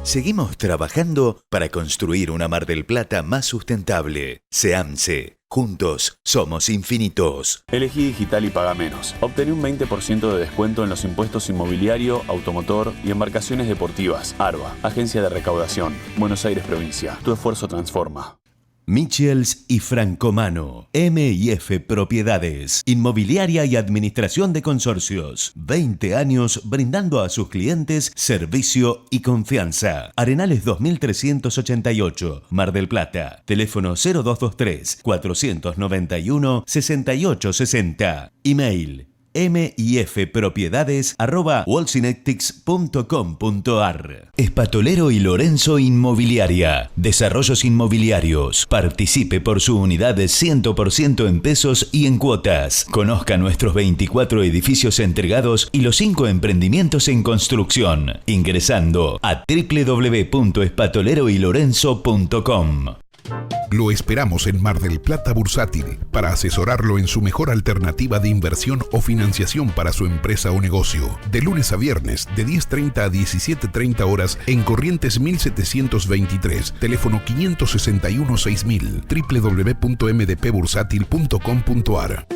Seguimos trabajando para construir una Mar del Plata más sustentable. SEAMSE. Juntos somos infinitos. Elegí digital y paga menos. Obtené un 20% de descuento en los impuestos inmobiliario, automotor y embarcaciones deportivas. ARBA, Agencia de Recaudación. Buenos Aires, Provincia. Tu esfuerzo transforma. Michels y Francomano. M&F Propiedades. Inmobiliaria y administración de consorcios. 20 años brindando a sus clientes servicio y confianza. Arenales 2388, Mar del Plata. Teléfono 0223 491 6860. Email mifpropiedades@walsinetics.com.ar. Espatolero y Lorenzo Inmobiliaria. Desarrollos inmobiliarios. Participe por su unidad de 100% en pesos y en cuotas. Conozca nuestros 24 edificios entregados y los 5 emprendimientos en construcción. Ingresando a www.espatoleroylorenzo.com. Lo esperamos en Mar del Plata Bursátil para asesorarlo en su mejor alternativa de inversión o financiación para su empresa o negocio. De lunes a viernes, de 10:30 a 17:30 horas en Corrientes 1723, teléfono 561-6000, www.mdpbursátil.com.ar.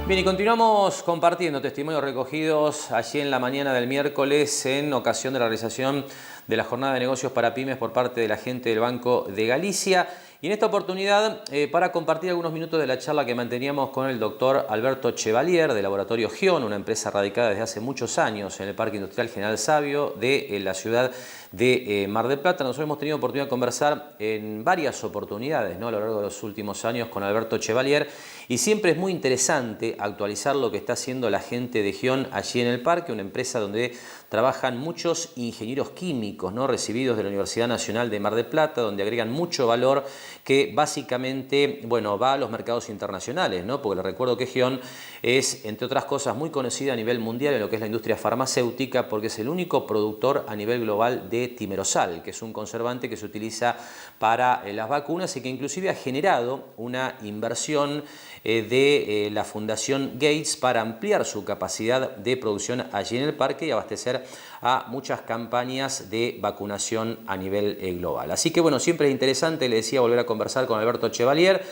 Bien, y continuamos compartiendo testimonios recogidos allí en la mañana del miércoles en ocasión de la realización de la jornada de negocios para pymes por parte de la gente del Banco de Galicia. Y en esta oportunidad, para compartir algunos minutos de la charla que manteníamos con el doctor Alberto Chevalier de Laboratorio Gion, una empresa radicada desde hace muchos años en el Parque Industrial General Sabio de la ciudad de Mar del Plata. Nosotros hemos tenido oportunidad de conversar en varias oportunidades, ¿no?, a lo largo de los últimos años con Alberto Chevalier, y siempre es muy interesante actualizar lo que está haciendo la gente de Gion allí en el parque, una empresa donde trabajan muchos ingenieros químicos, ¿no?, recibidos de la Universidad Nacional de Mar del Plata, donde agregan mucho valor que básicamente, bueno, va a los mercados internacionales, ¿no?, porque les recuerdo que Gion es, entre otras cosas, muy conocida a nivel mundial en lo que es la industria farmacéutica, porque es el único productor a nivel global de timerosal, que es un conservante que se utiliza para las vacunas y que inclusive ha generado una inversión de la Fundación Gates para ampliar su capacidad de producción allí en el parque y abastecer a muchas campañas de vacunación a nivel global. Así que bueno, siempre es interesante, le decía, volver a conversar con Alberto Chevalier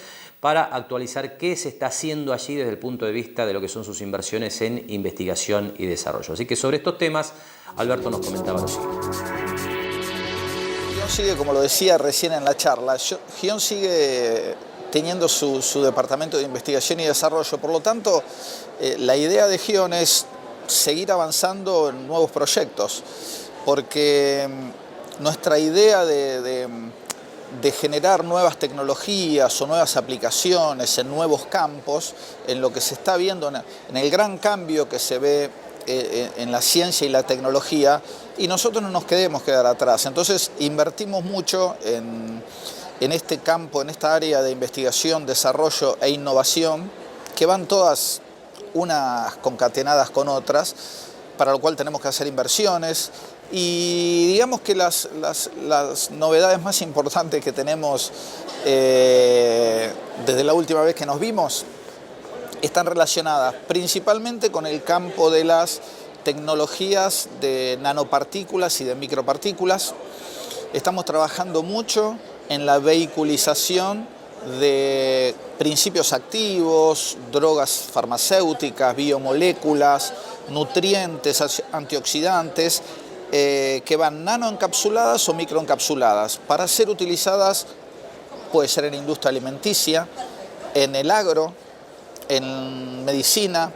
para actualizar qué se está haciendo allí desde el punto de vista de lo que son sus inversiones en investigación y desarrollo. Así que sobre estos temas, Alberto nos comentaba lo siguiente. Gion sigue, como lo decía recién en la charla, Gion sigue teniendo su departamento de investigación y desarrollo. Por lo tanto, la idea de Gion es seguir avanzando en nuevos proyectos, porque nuestra idea de generar nuevas tecnologías o nuevas aplicaciones en nuevos campos, en lo que se está viendo, en el gran cambio que se ve en la ciencia y la tecnología, y nosotros no nos queremos quedar atrás. Entonces invertimos mucho en este campo, en esta área de investigación, desarrollo e innovación, que van todas unas concatenadas con otras, para lo cual tenemos que hacer inversiones. Y digamos que las novedades más importantes que tenemos desde la última vez que nos vimos están relacionadas principalmente con el campo de las tecnologías de nanopartículas y de micropartículas. Estamos trabajando mucho en la vehiculización de principios activos, drogas farmacéuticas, biomoléculas, nutrientes, antioxidantes, que van nanoencapsuladas o microencapsuladas para ser utilizadas, puede ser en la industria alimenticia, en el agro, en medicina,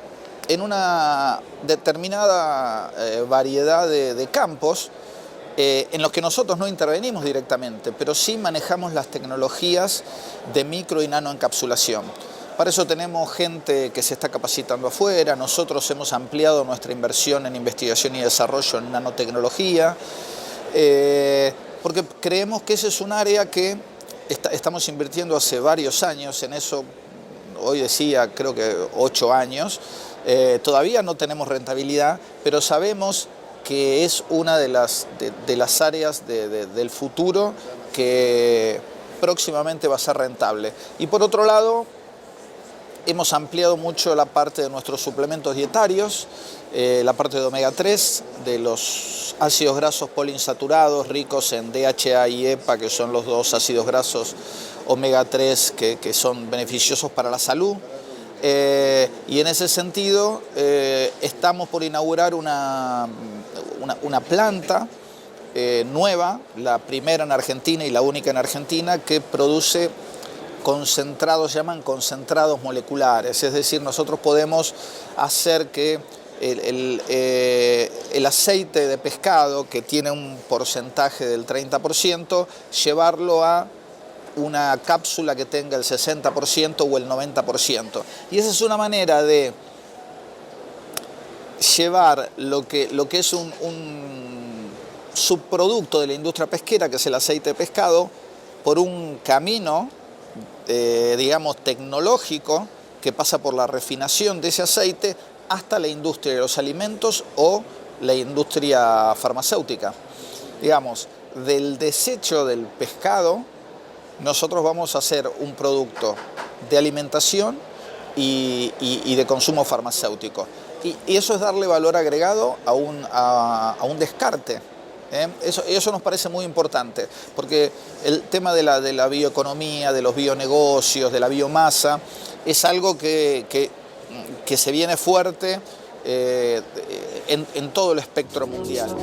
en una determinada variedad de campos en los que nosotros no intervenimos directamente, pero sí manejamos las tecnologías de micro y nanoencapsulación. Para eso tenemos gente que se está capacitando afuera, nosotros hemos ampliado nuestra inversión en investigación y desarrollo en nanotecnología, porque creemos que ese es un área que estamos invirtiendo hace varios años en eso. Hoy decía, creo que 8 años, todavía no tenemos rentabilidad, pero sabemos que es una de las áreas del futuro que próximamente va a ser rentable. Y por otro lado, hemos ampliado mucho la parte de nuestros suplementos dietarios, la parte de omega 3, de los ácidos grasos poliinsaturados ricos en DHA y EPA, que son los dos ácidos grasos omega 3 que son beneficiosos para la salud. Y en ese sentido estamos por inaugurar una planta nueva, la primera en Argentina y la única en Argentina, que produce concentrados, llaman concentrados moleculares, es decir, nosotros podemos hacer que el aceite de pescado, que tiene un porcentaje del 30%, llevarlo a una cápsula que tenga el 60% o el 90%. Y esa es una manera de llevar lo que es un subproducto de la industria pesquera, que es el aceite de pescado, por un camino, digamos, tecnológico, que pasa por la refinación de ese aceite hasta la industria de los alimentos o la industria farmacéutica. Digamos, del desecho del pescado, nosotros vamos a hacer un producto de alimentación y de consumo farmacéutico. Y eso es darle valor agregado a un descarte. Eso nos parece muy importante, porque el tema de la bioeconomía, de los bionegocios, de la biomasa, es algo que se viene fuerte en todo el espectro mundial.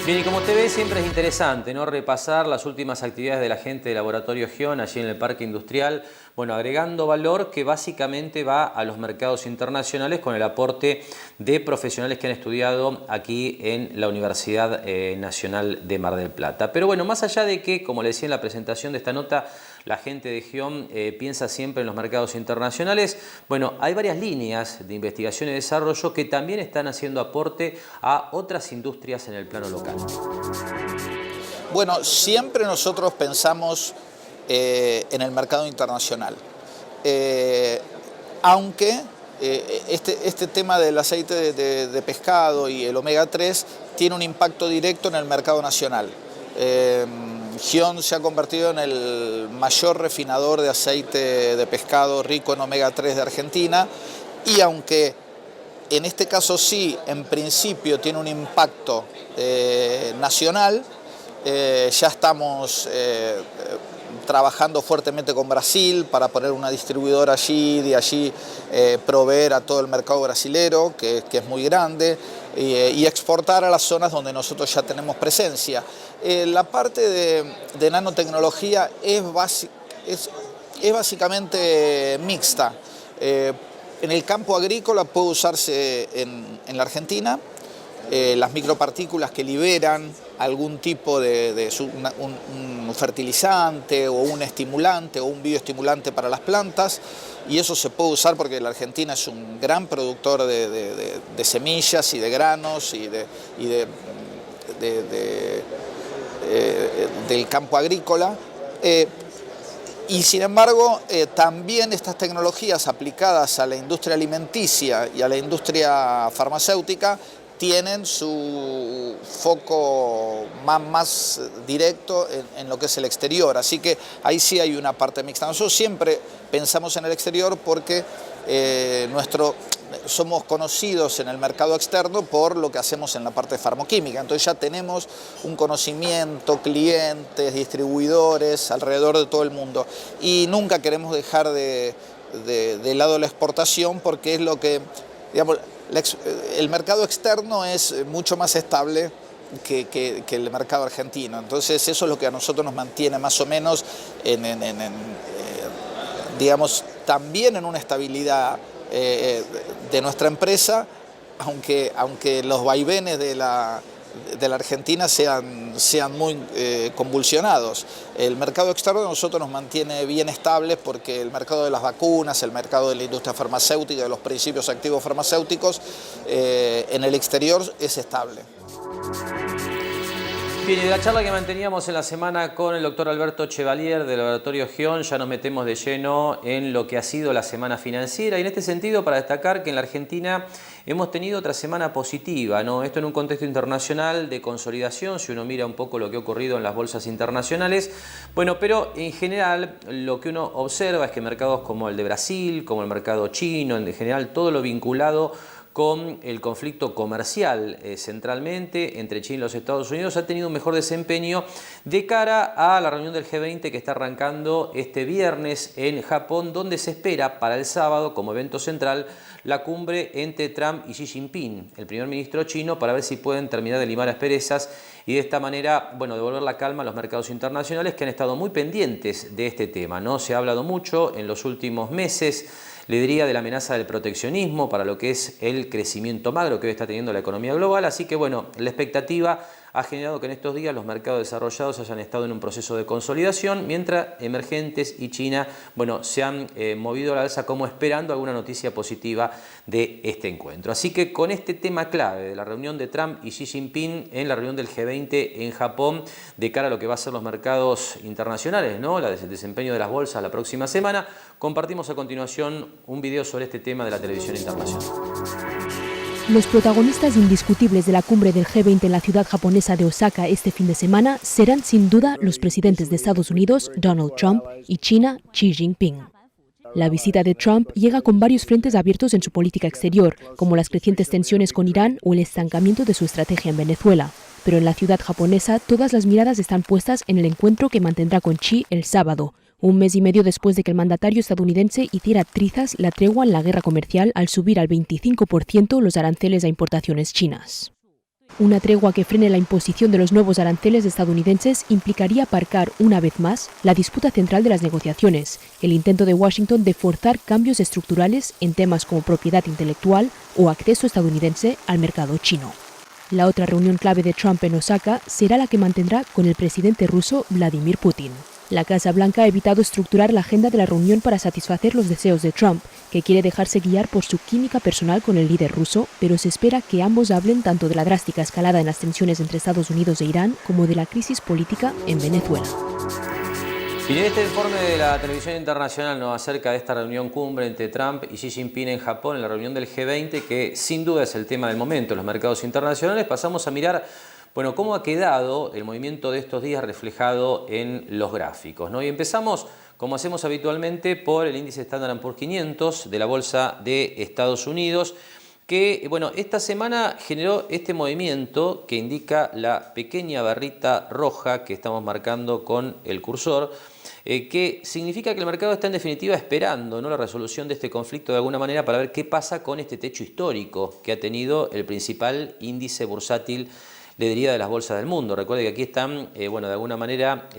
Bien, y como usted ve, siempre es interesante, ¿no?, repasar las últimas actividades de la gente de Laboratorio Gion allí en el Parque Industrial, bueno, agregando valor que básicamente va a los mercados internacionales con el aporte de profesionales que han estudiado aquí en la Universidad Nacional de Mar del Plata. Pero bueno, más allá de que, como le decía en la presentación de esta nota, la gente de Gion piensa siempre en los mercados internacionales, bueno, hay varias líneas de investigación y desarrollo que también están haciendo aporte a otras industrias en el plano local. Bueno, siempre nosotros pensamos en el mercado internacional, aunque este tema del aceite de pescado y el omega 3 tiene un impacto directo en el mercado nacional. Gion se ha convertido en el mayor refinador de aceite de pescado rico en omega 3 de Argentina, y aunque en este caso sí, en principio tiene un impacto nacional, ya estamos trabajando fuertemente con Brasil para poner una distribuidora allí, de allí proveer a todo el mercado brasilero, que es muy grande, y exportar a las zonas donde nosotros ya tenemos presencia. La parte de nanotecnología es básicamente mixta. En el campo agrícola puede usarse en la Argentina, las micropartículas que liberan algún tipo un fertilizante o un estimulante o un bioestimulante para las plantas, y eso se puede usar porque la Argentina es un gran productor de semillas y de granos y del campo agrícola. Y sin embargo, también estas tecnologías aplicadas a la industria alimenticia y a la industria farmacéutica tienen su foco más directo en lo que es el exterior, así que ahí sí hay una parte mixta. Nosotros siempre pensamos en el exterior porque somos conocidos en el mercado externo por lo que hacemos en la parte farmacoquímica, entonces ya tenemos un conocimiento, clientes, distribuidores alrededor de todo el mundo, y nunca queremos dejar de lado la exportación, porque es lo que, digamos, el mercado externo es mucho más estable que el mercado argentino. Entonces eso es lo que a nosotros nos mantiene más o menos digamos, también en una estabilidad de nuestra empresa, aunque los vaivenes de la Argentina sean muy convulsionados. El mercado externo de nosotros nos mantiene bien estables, porque el mercado de las vacunas, el mercado de la industria farmacéutica, de los principios activos farmacéuticos, en el exterior es estable. Bien, y de la charla que manteníamos en la semana con el doctor Alberto Chevalier del Laboratorio Gion, ya nos metemos de lleno en lo que ha sido la semana financiera, y en este sentido para destacar que en la Argentina hemos tenido otra semana positiva, ¿no? Esto en un contexto internacional de consolidación, si uno mira un poco lo que ha ocurrido en las bolsas internacionales. Bueno, pero en general lo que uno observa es que mercados como el de Brasil, como el mercado chino, en general todo lo vinculado con el conflicto comercial centralmente entre China y los Estados Unidos, ha tenido un mejor desempeño de cara a la reunión del G20 que está arrancando este viernes en Japón, donde se espera para el sábado como evento central la cumbre entre Trump y Xi Jinping, el primer ministro chino, para ver si pueden terminar de limar asperezas y de esta manera, bueno, devolver la calma a los mercados internacionales que han estado muy pendientes de este tema, ¿no? Se ha hablado mucho en los últimos meses, le diría, de la amenaza del proteccionismo para lo que es el crecimiento magro que hoy está teniendo la economía global, así que bueno, la expectativa ha generado que en estos días los mercados desarrollados hayan estado en un proceso de consolidación, mientras emergentes y China, bueno, se han movido a la alza como esperando alguna noticia positiva de este encuentro. Así que con este tema clave de la reunión de Trump y Xi Jinping en la reunión del G20 en Japón, de cara a lo que va a ser los mercados internacionales, ¿no? El desempeño de las bolsas la próxima semana, compartimos a continuación un video sobre este tema de la televisión internacional. Los protagonistas indiscutibles de la cumbre del G20 en la ciudad japonesa de Osaka este fin de semana serán sin duda los presidentes de Estados Unidos, Donald Trump, y China, Xi Jinping. La visita de Trump llega con varios frentes abiertos en su política exterior, como las crecientes tensiones con Irán o el estancamiento de su estrategia en Venezuela. Pero en la ciudad japonesa todas las miradas están puestas en el encuentro que mantendrá con Xi el sábado, un mes y medio después de que el mandatario estadounidense hiciera trizas la tregua en la guerra comercial al subir al 25% los aranceles a importaciones chinas. Una tregua que frene la imposición de los nuevos aranceles estadounidenses implicaría aparcar una vez más la disputa central de las negociaciones, el intento de Washington de forzar cambios estructurales en temas como propiedad intelectual o acceso estadounidense al mercado chino. La otra reunión clave de Trump en Osaka será la que mantendrá con el presidente ruso Vladimir Putin. La Casa Blanca ha evitado estructurar la agenda de la reunión para satisfacer los deseos de Trump, que quiere dejarse guiar por su química personal con el líder ruso, pero se espera que ambos hablen tanto de la drástica escalada en las tensiones entre Estados Unidos e Irán como de la crisis política en Venezuela. Y en este informe de la televisión internacional nos acerca de esta reunión cumbre entre Trump y Xi Jinping en Japón, en la reunión del G20, que sin duda es el tema del momento en los mercados internacionales, pasamos a mirar, bueno, cómo ha quedado el movimiento de estos días reflejado en los gráficos, ¿no? Y empezamos, como hacemos habitualmente, por el índice Standard & Poor's 500 de la Bolsa de Estados Unidos, que, bueno, esta semana generó este movimiento que indica la pequeña barrita roja que estamos marcando con el cursor, que significa que el mercado está en definitiva esperando, ¿no?, la resolución de este conflicto de alguna manera para ver qué pasa con este techo histórico que ha tenido el principal índice bursátil, le diría, de las bolsas del mundo. Recuerde que aquí están, bueno, de alguna manera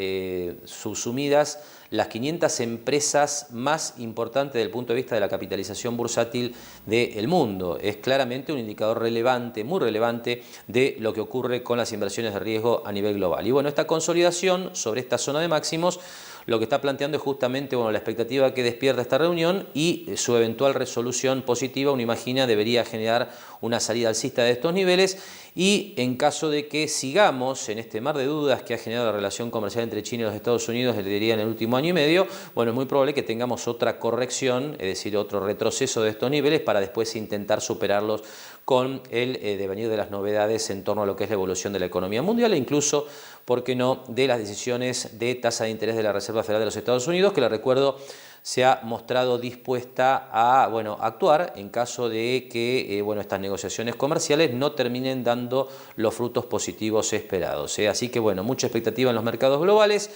subsumidas las 500 empresas más importantes desde el punto de vista de la capitalización bursátil del mundo. Es claramente un indicador relevante, muy relevante, de lo que ocurre con las inversiones de riesgo a nivel global. Y bueno, esta consolidación sobre esta zona de máximos lo que está planteando es justamente, bueno, la expectativa que despierta esta reunión y su eventual resolución positiva, uno imagina, debería generar una salida alcista de estos niveles, y en caso de que sigamos en este mar de dudas que ha generado la relación comercial entre China y los Estados Unidos, le diría, en el último año y medio, bueno, es muy probable que tengamos otra corrección, es decir, otro retroceso de estos niveles para después intentar superarlos con el devenir de las novedades en torno a lo que es la evolución de la economía mundial e incluso, ¿por qué no?, de las decisiones de tasa de interés de la Reserva Federal de los Estados Unidos, que, le recuerdo, se ha mostrado dispuesta a, bueno, actuar en caso de que bueno, estas negociaciones comerciales no terminen dando los frutos positivos esperados. Así que, bueno, mucha expectativa en los mercados globales.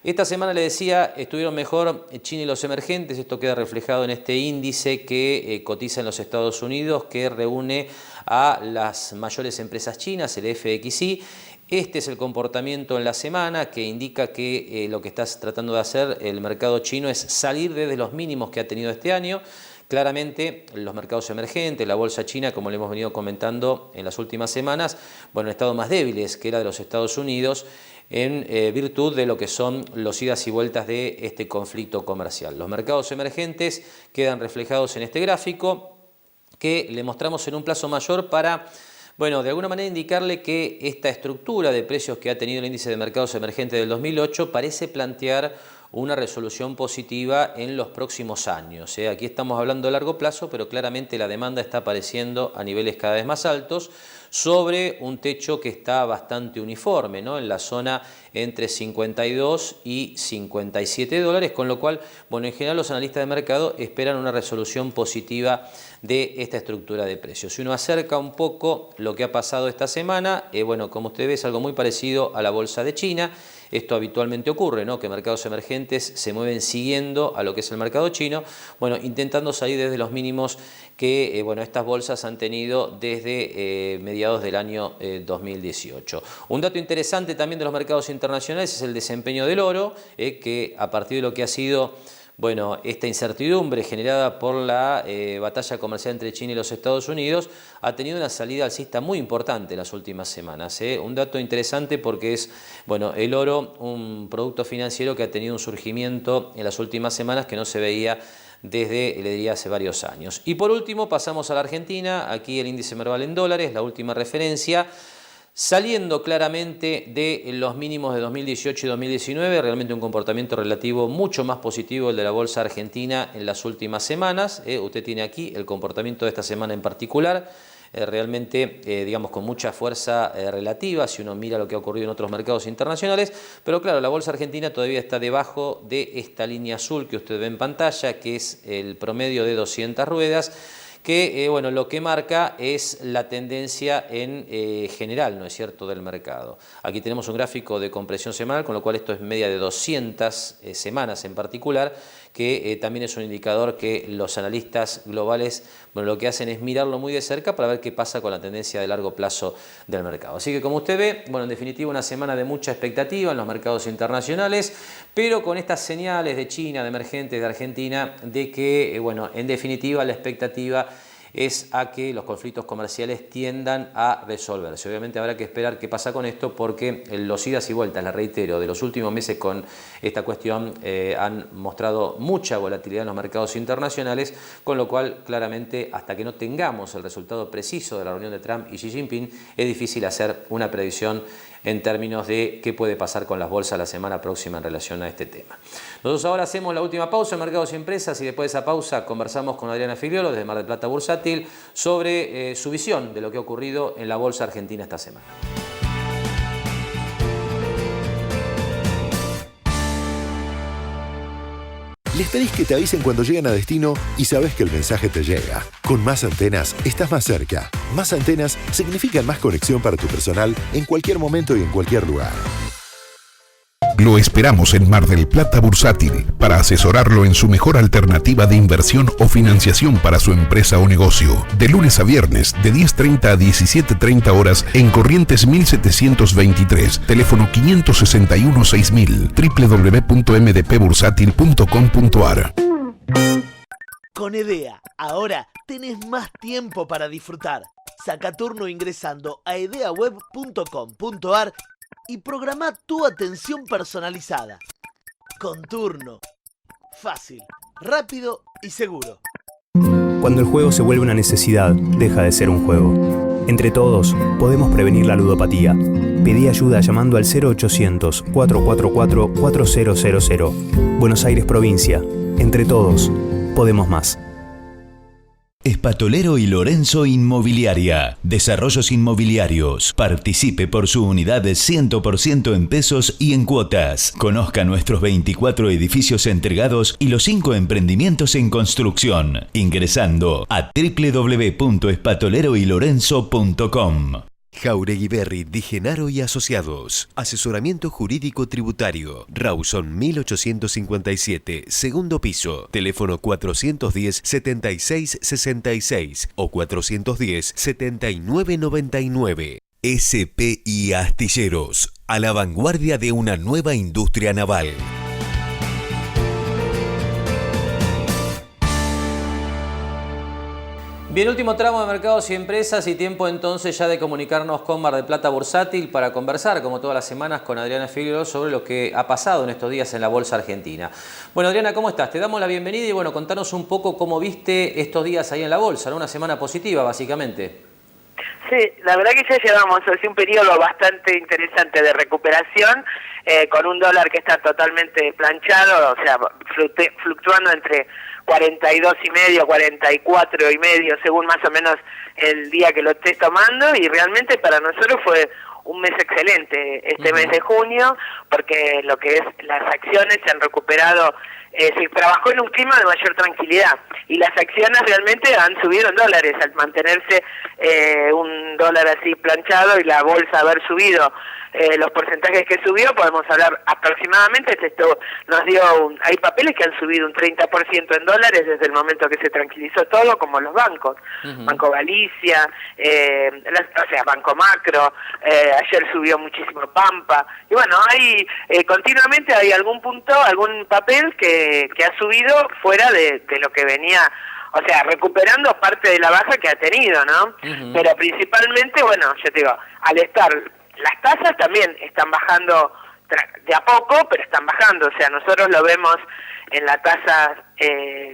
Esta semana, le decía, estuvieron mejor China y los emergentes. Esto queda reflejado en este índice que cotiza en los Estados Unidos, que reúne a las mayores empresas chinas, el FXI. Este es el comportamiento en la semana que indica que lo que está tratando de hacer el mercado chino es salir desde los mínimos que ha tenido este año. Claramente los mercados emergentes, la bolsa china, como le hemos venido comentando en las últimas semanas, bueno, han estado más débiles que la de los Estados Unidos en virtud de lo que son los idas y vueltas de este conflicto comercial. Los mercados emergentes quedan reflejados en este gráfico que le mostramos en un plazo mayor para, bueno, de alguna manera indicarle que esta estructura de precios que ha tenido el índice de mercados emergentes del 2008 parece plantear una resolución positiva en los próximos años. Aquí estamos hablando de largo plazo, pero claramente la demanda está apareciendo a niveles cada vez más altos sobre un techo que está bastante uniforme, ¿no? En la zona entre 52 y 57 dólares, con lo cual, bueno, en general los analistas de mercado esperan una resolución positiva de esta estructura de precios. Si uno acerca un poco lo que ha pasado esta semana, bueno, como usted ve, es algo muy parecido a la bolsa de China. Esto habitualmente ocurre, ¿no? Que mercados emergentes se mueven siguiendo a lo que es el mercado chino, bueno, intentando salir desde los mínimos que bueno, estas bolsas han tenido desde mediados del año 2018. Un dato interesante también de los mercados internacionales es el desempeño del oro, que a partir de lo que ha sido bueno, esta incertidumbre generada por la batalla comercial entre China y los Estados Unidos ha tenido una salida alcista muy importante en las últimas semanas. Un dato interesante porque es, bueno, el oro, un producto financiero que ha tenido un surgimiento en las últimas semanas que no se veía desde, le diría, hace varios años. Y por último pasamos a la Argentina, aquí el índice Merval en dólares, la última referencia, saliendo claramente de los mínimos de 2018 y 2019, realmente un comportamiento relativo mucho más positivo el de la bolsa argentina en las últimas semanas. Usted tiene aquí el comportamiento de esta semana en particular, realmente, digamos, con mucha fuerza relativa, si uno mira lo que ha ocurrido en otros mercados internacionales, pero claro, la bolsa argentina todavía está debajo de esta línea azul que usted ve en pantalla, que es el promedio de 200 ruedas, que bueno, lo que marca es la tendencia en general, ¿no es cierto?, del mercado. Aquí tenemos un gráfico de compresión semanal, con lo cual esto es media de 200 semanas en particular, que también es un indicador que los analistas globales, bueno, lo que hacen es mirarlo muy de cerca para ver qué pasa con la tendencia de largo plazo del mercado. Así que como usted ve, bueno, en definitiva una semana de mucha expectativa en los mercados internacionales, pero con estas señales de China, de emergentes, de Argentina, de que, bueno, en definitiva la expectativa es a que los conflictos comerciales tiendan a resolverse. Obviamente habrá que esperar qué pasa con esto porque los idas y vueltas, la reitero, de los últimos meses con esta cuestión han mostrado mucha volatilidad en los mercados internacionales, con lo cual claramente hasta que no tengamos el resultado preciso de la reunión de Trump y Xi Jinping es difícil hacer una predicción en términos de qué puede pasar con las bolsas la semana próxima en relación a este tema. Nosotros ahora hacemos la última pausa en Mercados y Empresas y después de esa pausa conversamos con Adriana Figliolo desde Mar del Plata Bursátil sobre su visión de lo que ha ocurrido en la bolsa argentina esta semana. Les pedís que te avisen cuando llegan a destino y sabes que el mensaje te llega. Con Más Antenas estás más cerca. Más antenas significan más conexión para tu personal en cualquier momento y en cualquier lugar. Lo esperamos en Mar del Plata Bursátil para asesorarlo en su mejor alternativa de inversión o financiación para su empresa o negocio. De lunes a viernes, de 10:30 a 17:30 horas en Corrientes 1723, teléfono 561-6000, www.mdpbursátil.com.ar. Con EDEA, ahora tenés más tiempo para disfrutar. Saca turno ingresando a edeaweb.com.ar y programa tu atención personalizada. Con turno. Fácil, rápido y seguro. Cuando el juego se vuelve una necesidad, deja de ser un juego. Entre todos, podemos prevenir la ludopatía. Pedí ayuda llamando al 0800-444-4000. Buenos Aires, provincia. Entre todos, podemos más. Espatolero y Lorenzo Inmobiliaria. Desarrollos inmobiliarios. Participe por su unidad de 100% en pesos y en cuotas. Conozca nuestros 24 edificios entregados y los 5 emprendimientos en construcción. Ingresando a www.espatoleroylorenzo.com. Jauregui Berri Di Genaro y Asociados. Asesoramiento jurídico tributario. Rawson 1857, segundo piso. Teléfono 410-7666 o 410-7999. SPI Astilleros. A la vanguardia de una nueva industria naval. Bien, último tramo de Mercados y Empresas y tiempo entonces ya de comunicarnos con Mar del Plata Bursátil para conversar, como todas las semanas, con Adriana Figliolo sobre lo que ha pasado en estos días en la bolsa argentina. Bueno, Adriana, ¿cómo estás? Te damos la bienvenida y bueno, contanos un poco cómo viste estos días ahí en la bolsa, ¿no? Una semana positiva, básicamente. Sí, la verdad que ya llevamos así un periodo bastante interesante de recuperación, con un dólar que está totalmente planchado, o sea, fluctuando entre 42,5, 44,5, según más o menos el día que lo estés tomando, y realmente para nosotros fue un mes excelente este mes de junio, porque lo que es las acciones se han recuperado, se trabajó en un clima de mayor tranquilidad, y las acciones realmente han subido en dólares, al mantenerse un dólar así planchado y la bolsa haber subido los porcentajes que subió, podemos hablar aproximadamente, esto nos dio, hay papeles que han subido un 30% en dólares desde el momento que se tranquilizó todo, como los bancos, Banco Galicia, o sea, Banco Macro, ayer subió muchísimo Pampa, y bueno, hay continuamente hay algún punto, algún papel que ha subido fuera de lo que venía, o sea, recuperando parte de la baja que ha tenido, ¿no? Pero principalmente, bueno, yo te digo, al estar, las tasas también están bajando de a poco, pero están bajando, o sea, nosotros lo vemos en la tasa,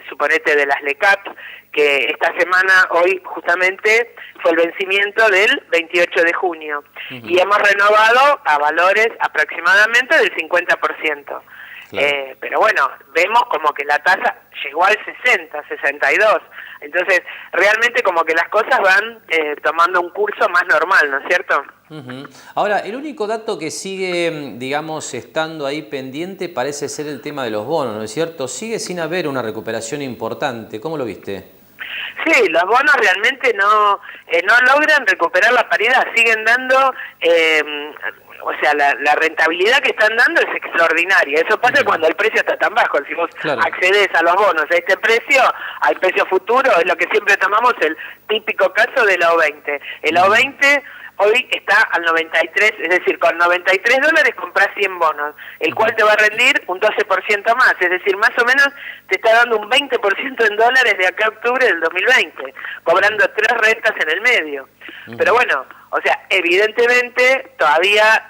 suponete, de las LECAP, que esta semana, hoy justamente, fue el vencimiento del 28 de junio, y hemos renovado a valores aproximadamente del 50%. Pero bueno, vemos como que la tasa llegó al 60, 62, entonces realmente como que las cosas van tomando un curso más normal, ¿no es cierto? Ahora, el único dato que sigue, digamos, estando ahí pendiente parece ser el tema de los bonos, ¿no es cierto? Sigue sin haber una recuperación importante, ¿cómo lo viste? Sí, los bonos realmente no logran recuperar la paridad, siguen dando, o sea, la rentabilidad que están dando es extraordinaria. Eso pasa cuando el precio está tan bajo. Si vos accedes a los bonos a este precio, al precio futuro, es lo que siempre tomamos, el típico caso de la O20. El O20 hoy está al 93, es decir, con 93 dólares compras 100 bonos, el cual te va a rendir un 12% más, es decir, más o menos te está dando un 20% en dólares de acá a octubre del 2020, cobrando 3 rentas en el medio. Pero bueno, o sea, evidentemente todavía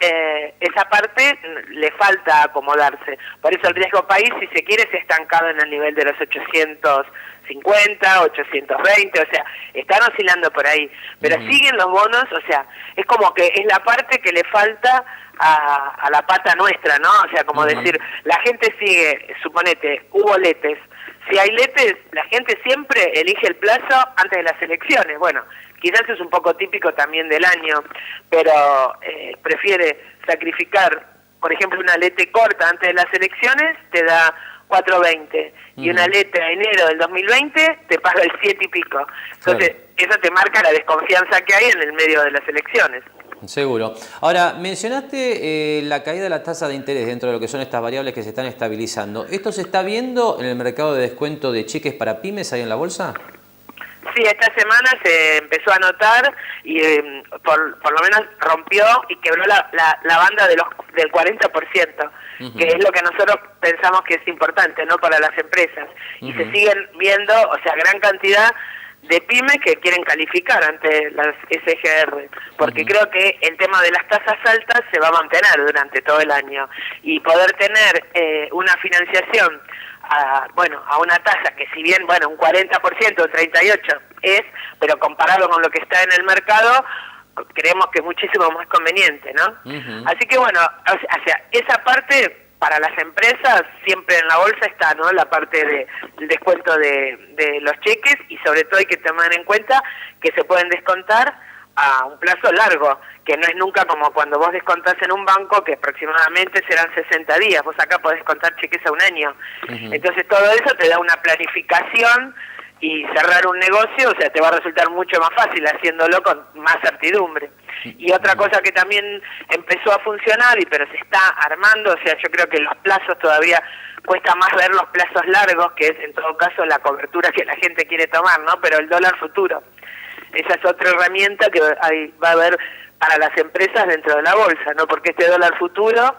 esa parte le falta acomodarse. Por eso el riesgo país, si se quiere, se ha estancado en el nivel de los 850, 820, o sea, están oscilando por ahí. Pero siguen los bonos, o sea, es como que es la parte que le falta a la pata nuestra, ¿no? O sea, como decir, la gente sigue, suponete, hubo letes. Si hay letes, la gente siempre elige el plazo antes de las elecciones. Bueno, quizás es un poco típico también del año, pero prefiere sacrificar, por ejemplo, una lete corta antes de las elecciones, te da 4.20, y una lete a enero del 2020 te paga el 7 y pico. Entonces, eso te marca la desconfianza que hay en el medio de las elecciones. Seguro. Ahora, mencionaste la caída de la tasa de interés dentro de lo que son estas variables que se están estabilizando. ¿Esto se está viendo en el mercado de descuento de cheques para pymes ahí en la bolsa? Sí, esta semana se empezó a notar y por lo menos rompió y quebró la banda del 40%, que es lo que nosotros pensamos que es importante, ¿no?, para las empresas. Y se siguen viendo, o sea, gran cantidad de pymes que quieren calificar ante las SGR, porque creo que el tema de las tasas altas se va a mantener durante todo el año, y poder tener una financiación a una tasa que, si bien, un 40% o 38% es, pero comparado con lo que está en el mercado, creemos que es muchísimo más conveniente, ¿no? Así que o sea, esa parte para las empresas siempre en la bolsa está, ¿no?, la parte del descuento de los cheques, y sobre todo hay que tomar en cuenta que se pueden descontar a un plazo largo, que no es nunca como cuando vos descontás en un banco, que aproximadamente serán 60 días, vos acá podés contar cheques a un año. Entonces todo eso te da una planificación, y cerrar un negocio, o sea, te va a resultar mucho más fácil haciéndolo con más certidumbre. Y otra cosa que también empezó a funcionar, pero se está armando, o sea, yo creo que los plazos todavía cuesta más ver los plazos largos, que es en todo caso la cobertura que la gente quiere tomar, ¿no? Pero el dólar futuro, esa es otra herramienta que va a haber para las empresas dentro de la bolsa, ¿no? Porque este dólar futuro,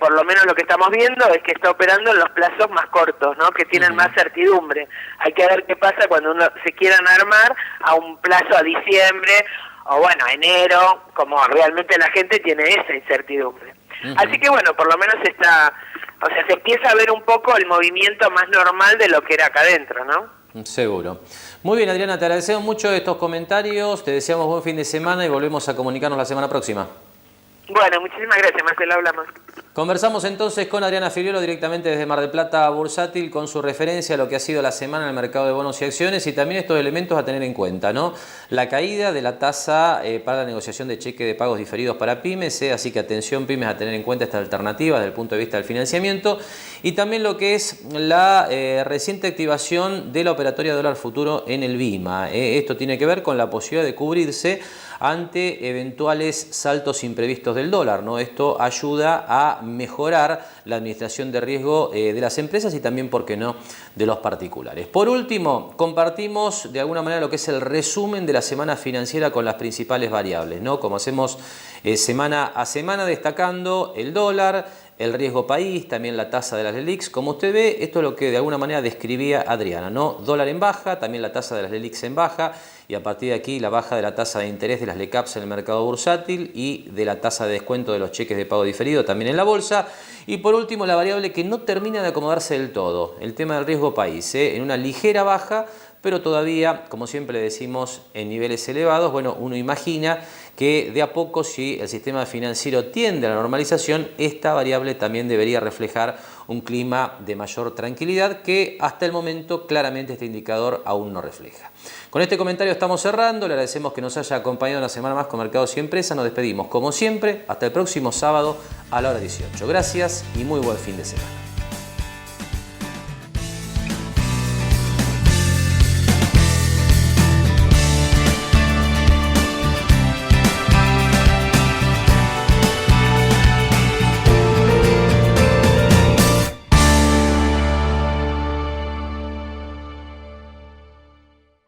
por lo menos lo que estamos viendo es que está operando en los plazos más cortos, ¿no?, que tienen más certidumbre. Hay que ver qué pasa cuando uno se quieran armar a un plazo a diciembre o enero, como realmente la gente tiene esa incertidumbre. Así que por lo menos se empieza a ver un poco el movimiento más normal de lo que era acá adentro, ¿no? Seguro. Muy bien, Adriana, te agradecemos mucho estos comentarios, te deseamos buen fin de semana y volvemos a comunicarnos la semana próxima. Bueno, muchísimas gracias, Marcelo, hablamos. Conversamos entonces con Adriana Filiolo directamente desde Mar del Plata Bursátil con su referencia a lo que ha sido la semana en el mercado de bonos y acciones y también estos elementos a tener en cuenta, ¿no? La caída de la tasa para la negociación de cheque de pagos diferidos para pymes, así que atención pymes a tener en cuenta esta alternativa desde el punto de vista del financiamiento y también lo que es la reciente activación de la operatoria dólar futuro en el BIMA. Esto tiene que ver con la posibilidad de cubrirse ante eventuales saltos imprevistos del dólar, ¿no? Esto ayuda a mejorar la administración de riesgo de las empresas y también, ¿por qué no?, de los particulares. Por último, compartimos de alguna manera lo que es el resumen de la semana financiera con las principales variables, ¿no? Como hacemos semana a semana, destacando el dólar, el riesgo país, también la tasa de las LELIQs. Como usted ve, esto es lo que de alguna manera describía Adriana, ¿no? Dólar en baja, también la tasa de las LELIQs en baja y a partir de aquí la baja de la tasa de interés de las LECAPs en el mercado bursátil y de la tasa de descuento de los cheques de pago diferido también en la bolsa. Y por último, la variable que no termina de acomodarse del todo, el tema del riesgo país, en una ligera baja, pero todavía, como siempre decimos, en niveles elevados. Bueno, uno imagina que de a poco, si el sistema financiero tiende a la normalización, esta variable también debería reflejar un clima de mayor tranquilidad que hasta el momento claramente este indicador aún no refleja. Con este comentario estamos cerrando, le agradecemos que nos haya acompañado una semana más con Mercados y Empresas, nos despedimos como siempre, hasta el próximo sábado a la hora 18. Gracias y muy buen fin de semana.